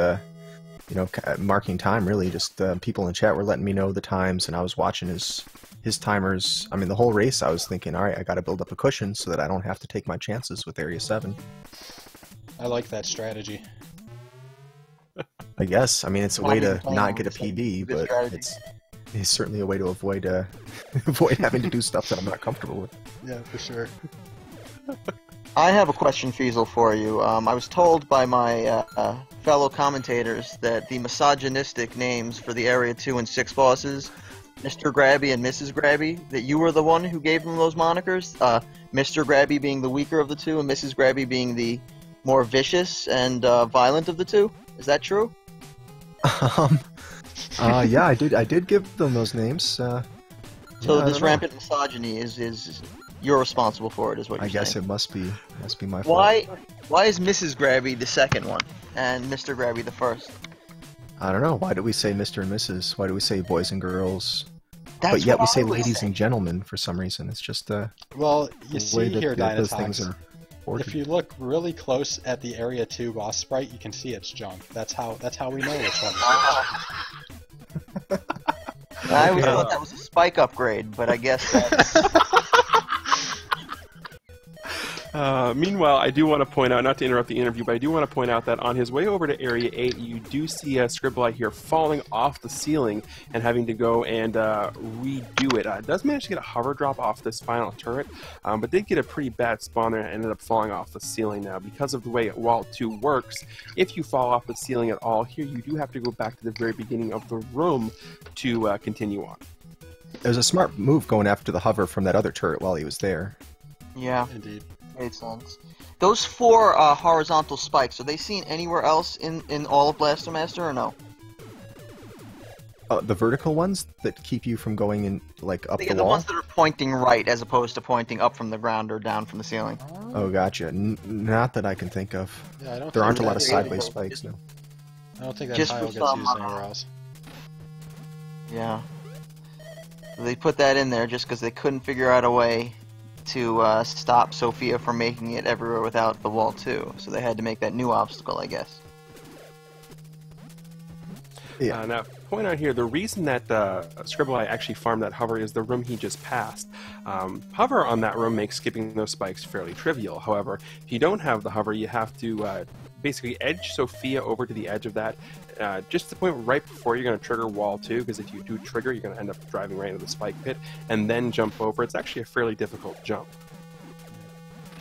marking time, really. Just people in chat were letting me know the times, and I was watching his timers. I mean, the whole race, I was thinking, all right, I got to build up a cushion so that I don't have to take my chances with Area 7. I like that strategy. I guess. I mean, it's a way to not get a PB, but it's certainly a way to avoid having to do stuff that I'm not comfortable with. Yeah, for sure. I have a question, Feasel, for you. I was told by my fellow commentators that the misogynistic names for the Area 2 and 6 bosses, Mr. Grabby and Mrs. Grabby, that you were the one who gave them those monikers, Mr. Grabby being the weaker of the two and Mrs. Grabby being the more vicious and violent of the two. Is that true? Yeah, I did give them those names. So this rampant misogyny is you're responsible for it, is what you're saying. I guess it must be my fault. Why is Mrs. Grabby the second one and Mr. Grabby the first? I don't know. Why do we say Mr. and Mrs.? Why do we say boys and girls? But yet we say ladies and gentlemen for some reason. It's just well, you see here, those things Dinotox, are if you look really close at the Area 2 boss sprite, you can see it's junk. That's how we know which one is which. I always thought that was a spike upgrade, but I guess that's... Meanwhile, I do want to point out, not to interrupt the interview, but I do want to point out that on his way over to Area 8, you do see ScribbleEye here falling off the ceiling and having to go and redo it. Does manage to get a hover drop off this final turret, but did get a pretty bad spawn there and ended up falling off the ceiling. Now, because of the way Wall 2 works, if you fall off the ceiling at all here, you do have to go back to the very beginning of the room to continue on. It was a smart move going after the hover from that other turret while he was there. Yeah. Indeed. Made sense. Those 4 horizontal spikes, are they seen anywhere else in all of Blaster Master, or no? The vertical ones that keep you from going in, like, up the wall? The ones that are pointing right as opposed to pointing up from the ground or down from the ceiling. Oh, gotcha. Not that I can think of. Yeah, I don't there think aren't a lot of that's sideways spikes, no. I don't think that Just tile for gets some, used anywhere else. Yeah. They put that in there just because they couldn't figure out a way to stop Sophia from making it everywhere without the wall 2. So they had to make that new obstacle, I guess. Yeah. Now, point out here, the reason that ScribbleEye actually farmed that hover is the room he just passed. Hover on that room makes skipping those spikes fairly trivial. However, if you don't have the hover, you have to basically edge Sophia over to the edge of that, just to the point right before you're going to trigger wall 2, because if you do trigger, you're going to end up driving right into the spike pit, and then jump over. It's actually a fairly difficult jump.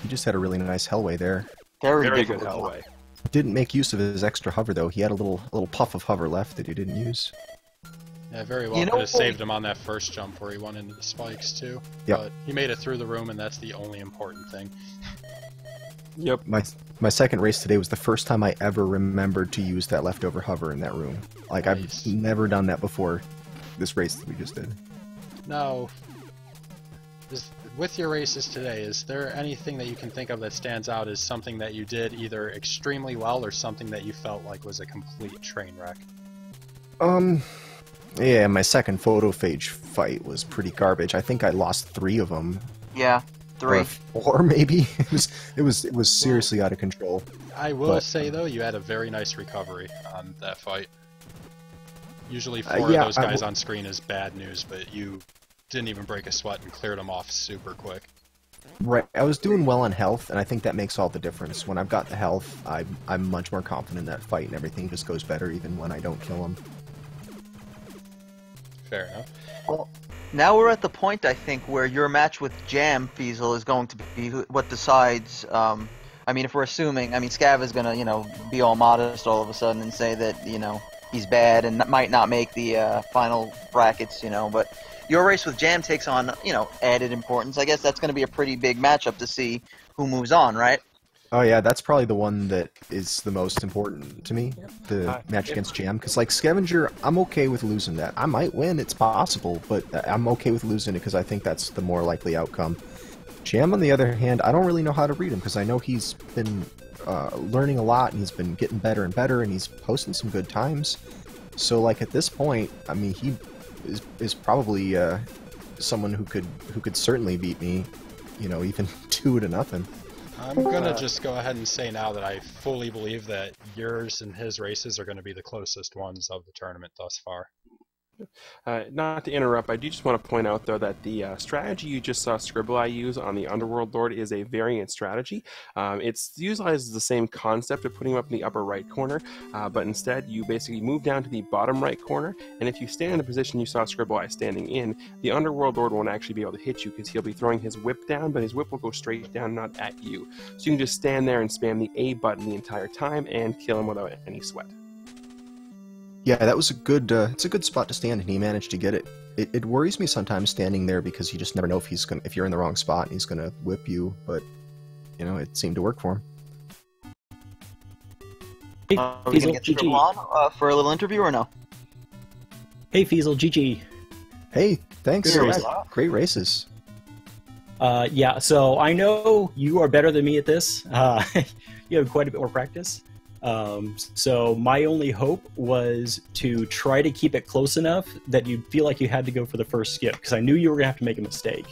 He just had a really nice hellway there. Very good hellway. Didn't make use of his extra hover, though. He had a little puff of hover left that he didn't use. Yeah, very well. Could have saved him on that first jump where he went into the spikes, too. Yep. But he made it through the room, and that's the only important thing. Yep. My second race today was the first time I ever remembered to use that leftover hover in that room. Like, Nice. I've never done that before this race that we just did. Now, with your races today, is there anything that you can think of that stands out as something that you did either extremely well or something that you felt like was a complete train wreck? Yeah, my second photophage fight was pretty garbage. I think I lost 3 of them. Yeah, 3. Or 4, maybe. It was seriously out of control. I will say, though, you had a very nice recovery on that fight. Usually 4 of those guys on screen is bad news, but you didn't even break a sweat and cleared them off super quick. Right, I was doing well on health, and I think that makes all the difference. When I've got the health, I'm much more confident in that fight, and everything just goes better even when I don't kill him. Fair enough. Well, now we're at the point, I think, where your match with Jam Feasel is going to be what decides. I mean, if we're assuming, I mean, Scav is gonna, be all modest all of a sudden and say that, he's bad and might not make the final brackets, but your race with Jam takes on, added importance. I guess that's going to be a pretty big matchup to see who moves on, right? Oh yeah, that's probably the one that is the most important to me, the match against Jam, because like Scavenger, I'm okay with losing that. I might win, it's possible, but I'm okay with losing it because I think that's the more likely outcome. Jam, on the other hand, I don't really know how to read him because I know he's been learning a lot and he's been getting better and better and he's posting some good times. So like at this point, I mean, he is probably someone who could certainly beat me, even 2-0. I'm gonna just go ahead and say now that I fully believe that yours and his races are going to be the closest ones of the tournament thus far. Not to interrupt, I do just want to point out, though, that the strategy you just saw ScribbleEye use on the Underworld Lord is a variant strategy. It utilizes the same concept of putting him up in the upper right corner, but instead you basically move down to the bottom right corner, and if you stand in the position you saw ScribbleEye standing in, the Underworld Lord won't actually be able to hit you because he'll be throwing his whip down, but his whip will go straight down, not at you. So you can just stand there and spam the A button the entire time and kill him without any sweat. Yeah, that was it's a good spot to stand, and he managed to get it. It worries me sometimes standing there because you just never know if you're in the wrong spot and he's gonna whip you, but, it seemed to work for him. Hey, Are we going to Feasel, get Scribble on for a little interview or no? Hey, Feasel, GG. Hey, thanks. Good Yeah, race. great races. Yeah, so I know you are better than me at this. You have quite a bit more practice. So my only hope was to try to keep it close enough that you'd feel like you had to go for the first skip, because I knew you were going to have to make a mistake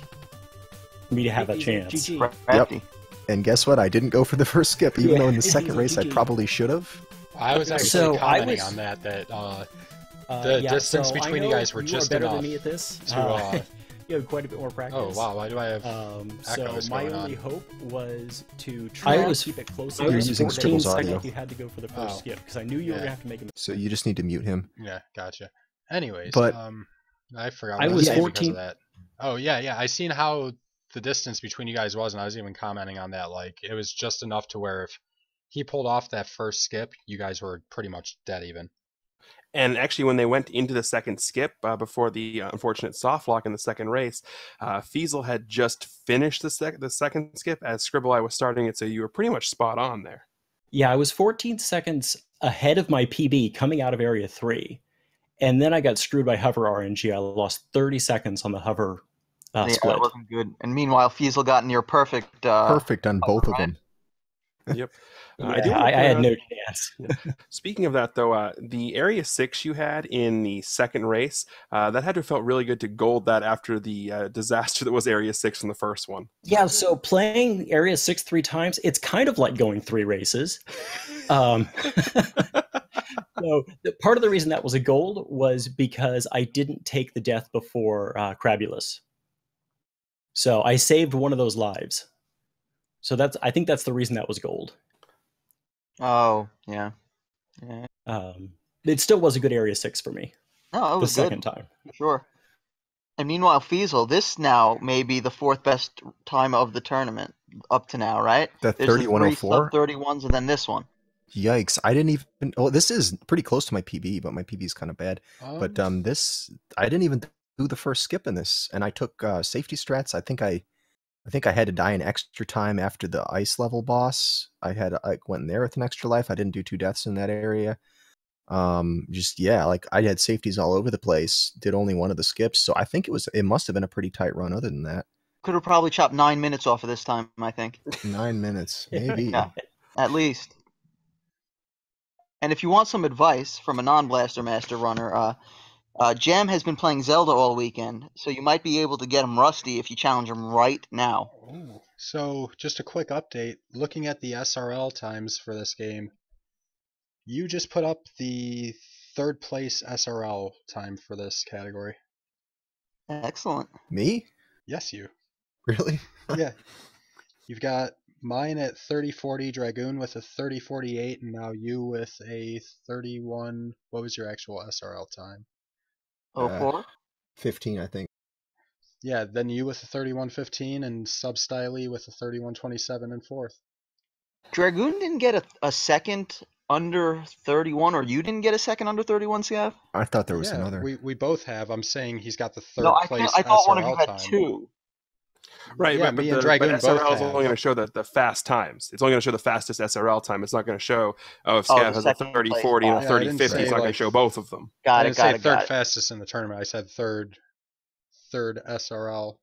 for me to have that chance. GG. Yep. And guess what? I didn't go for the first skip, even though in the second race I probably should have. I was actually So I commenting was- on that the distance between you guys were just better enough than me at this. to You have quite a bit more practice. oh wow, why do I have So echoes my going only on? hope was to try to keep it close enough. You're using 14 Scribble's audio. seconds you had to go for the first skip, because I knew you were going to have to make a mistake. So you just need to mute him. Yeah, gotcha. Anyways, But- I forgot I what was I was saying because 14 of that. Oh yeah, I seen how the distance between you guys was, and I was even commenting on that. Like, it was just enough to where if he pulled off that first skip, you guys were pretty much dead even. And actually, when they went into the second skip before the unfortunate soft lock in the second race, Feasel had just finished the second skip as ScribbleEye was starting it, so you were pretty much spot on there. Yeah, I was 14 seconds ahead of my PB coming out of Area 3. And then I got screwed by hover RNG. I lost 30 seconds on the hover Yeah, split. that wasn't good. And meanwhile, Feasel got near perfect. Perfect on both of them. Yep. I had no chance. Speaking of that, though, the Area 6 you had in the second race, that had to have felt really good to gold that after the disaster that was Area 6 in the first one. Yeah, so playing Area 6 3 times, it's kind of like going 3 races. So part of the reason that was a gold was because I didn't take the death before Crabulous. So I saved one of those lives. So I think that's the reason that was gold. Oh, yeah. It still was a good Area 6 for me. No, it The was good. second time. Sure. And meanwhile, Feasel, this now may be the 4th best time of the tournament up to now, right? That There's the 3104? 31s and then this one. Yikes! I didn't even. Oh, this is pretty close to my PB, but my PB is kind of bad. But this, I didn't even do the first skip in this, and I took safety strats. I think I had to die an extra time after the ice level boss. I went in there with an extra life. I didn't do 2 deaths in that area. Like I had safeties all over the place. Did only one of the skips, so I think it must have been a pretty tight run. Other than that, Could have probably chopped 9 minutes off of this time, I think. 9 minutes maybe. Yeah, at least. And if you want some advice from a non-Blaster Master runner, Jam has been playing Zelda all weekend, so you might be able to get him rusty if you challenge him right now. Ooh. So, just a quick update. Looking at the SRL times for this game, you just put up the 3rd place SRL time for this category. Excellent. Me? Yes, you. Really? Yeah. You've got mine at 3040, Dragoon with a 3048, and now you with a 31. What was your actual SRL time? Oh, Uh, 04? 15, I think. Yeah, then you with a 3115, and Substyley with a 3127 in fourth. Dragoon didn't get a second under 31, or you didn't get a second under 31, Scav? I thought there was Yeah, another. we both have. I'm saying he's got the No, third place I thought one of you SRL had time. two. Right, Yeah, but me and but Dragoon both SRL is only have. going to show the fast times. It's only going to show the fastest SRL time. It's not going to show, if Oh, Scav the has a second 30-40 place and a guy. Yeah, I didn't 30-50. It's say, not going to like, show both of them. I Got didn't it, say got it, third got it. fastest in the tournament. I said third SRL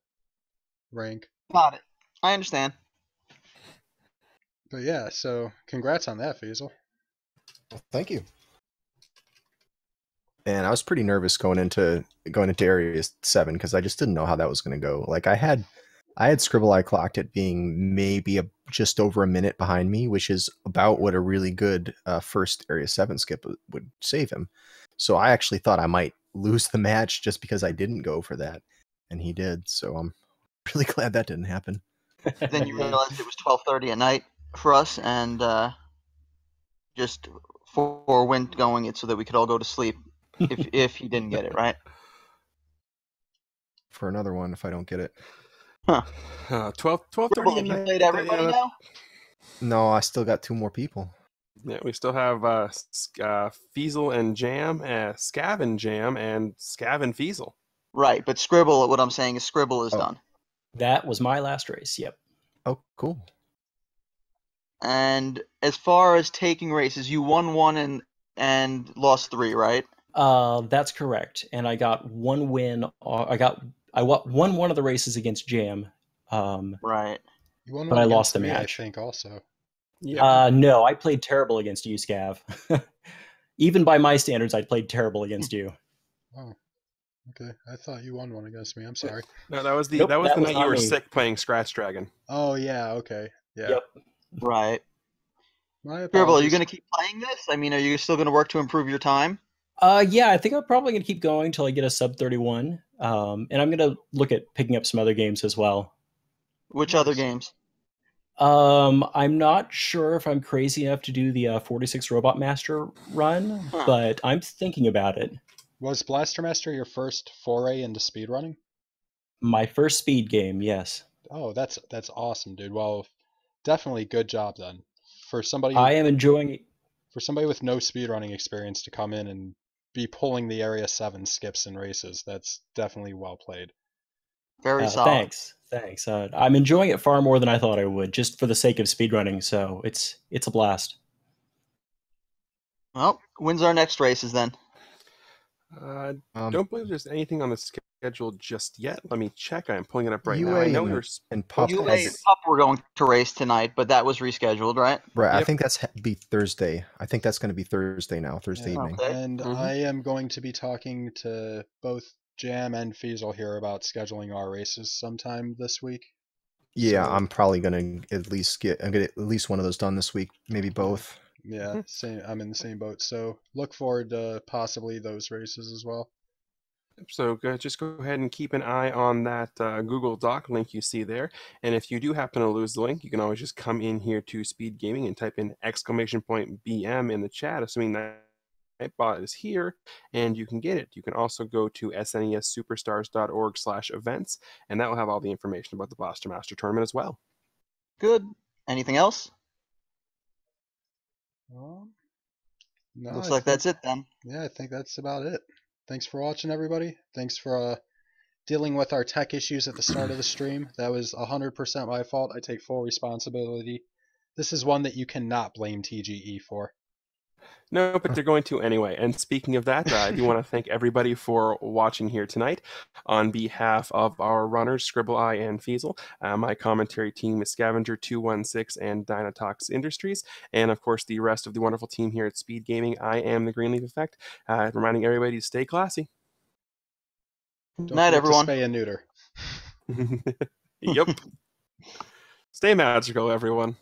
rank. Got it. I understand. But yeah, so congrats on that, Feasel. Thank you. And I was pretty nervous going into Area 7 because I just didn't know how that was going to go. Like I had ScribbleEye clocked at being maybe just over a minute behind me, which is about what a really good first Area 7 skip would save him. So I actually thought I might lose the match just because I didn't go for that, and he did. So I'm really glad that didn't happen. Then you realized it was 12:30 at night for us, and just forewent going it so that we could all go to sleep if he didn't get it, right? For another one, if I don't get it. Huh. 12:30 Have you at played night. everybody now? No, I still got 2 more people. Yeah, we still have Feasel and Jam, Scav and Jam, and Scav and Feasel. Right, but Scribble, what I'm saying is Scribble is done. That was my last race. Yep. Oh, cool. And as far as taking races, you won one and lost 3, right? That's correct. And I got one win. I won one of the races against Jam. Right. You won But one I against lost the me, match. I think, also. Yeah. No, I played terrible against you, Scav. Even by my standards, I played terrible against you. Oh, okay. I thought you won one against me. I'm sorry. No, that was the Nope, that was that the was night not you were me. sick playing Scratch Dragon. Oh, yeah, okay. Yeah. Yep. Right. My Scribble, are you apologies. going to keep playing this? I mean, are you still going to work to improve your time? Yeah, I think I'm probably gonna keep going until I get a sub 31. And I'm gonna look at picking up some other games as well. Which Nice. other games? I'm not sure if I'm crazy enough to do the 46 Robot Master run, Huh. but I'm thinking about it. Was Blaster Master your first foray into speedrunning? My first speed game, yes. Oh, that's awesome, dude. Well, definitely good job then. For somebody I am enjoying it. for somebody with no speedrunning experience to come in and be pulling the Area 7 skips and races, that's definitely well played. Very solid. Thanks. I'm enjoying it far more than I thought I would, just for the sake of speedrunning. So it's a blast. Well, when's our next races then? Don't believe there's anything on the schedule just yet. Let me check. I'm pulling it up right now. UA I know we were and Pup UA has- and Pup were going to race tonight, but that was rescheduled, right? Right, I Yep. think that's be Thursday. I think that's going to be Thursday now, Thursday Yeah. evening. Okay. And Mhm. I am going to be talking to both Jam and Feasel here about scheduling our races sometime this week. Yeah, So- I'm probably going to at least get at least one of those done this week, maybe both. Yeah, same. I'm in the same boat. So look forward to possibly those races as well. So just go ahead and keep an eye on that Google Doc link you see there. And if you do happen to lose the link, you can always just come in here to Speed Gaming and type in !BM in the chat, assuming that Nightbot is here, and you can get it. You can also go to snessuperstars.org/events, and that will have all the information about the Blaster Master Tournament as well. Good. Anything else? No, Looks I like think- that's it then. Yeah, I think that's about it. Thanks for watching, everybody. Thanks for dealing with our tech issues at the start of the stream. That was 100% my fault. I take full responsibility. This is one that you cannot blame TGE for. No, but they're going to anyway. And speaking of that, I do want to thank everybody for watching here tonight. On behalf of our runners, ScribbleEye and Feasel, my commentary team is Scavenger216 and Dynatox Industries, and of course the rest of the wonderful team here at Speed Gaming. I am the Greenleaf Effect, reminding everybody to stay classy. Don't Night, forget everyone. to spay and neuter. Yep. Stay magical, everyone.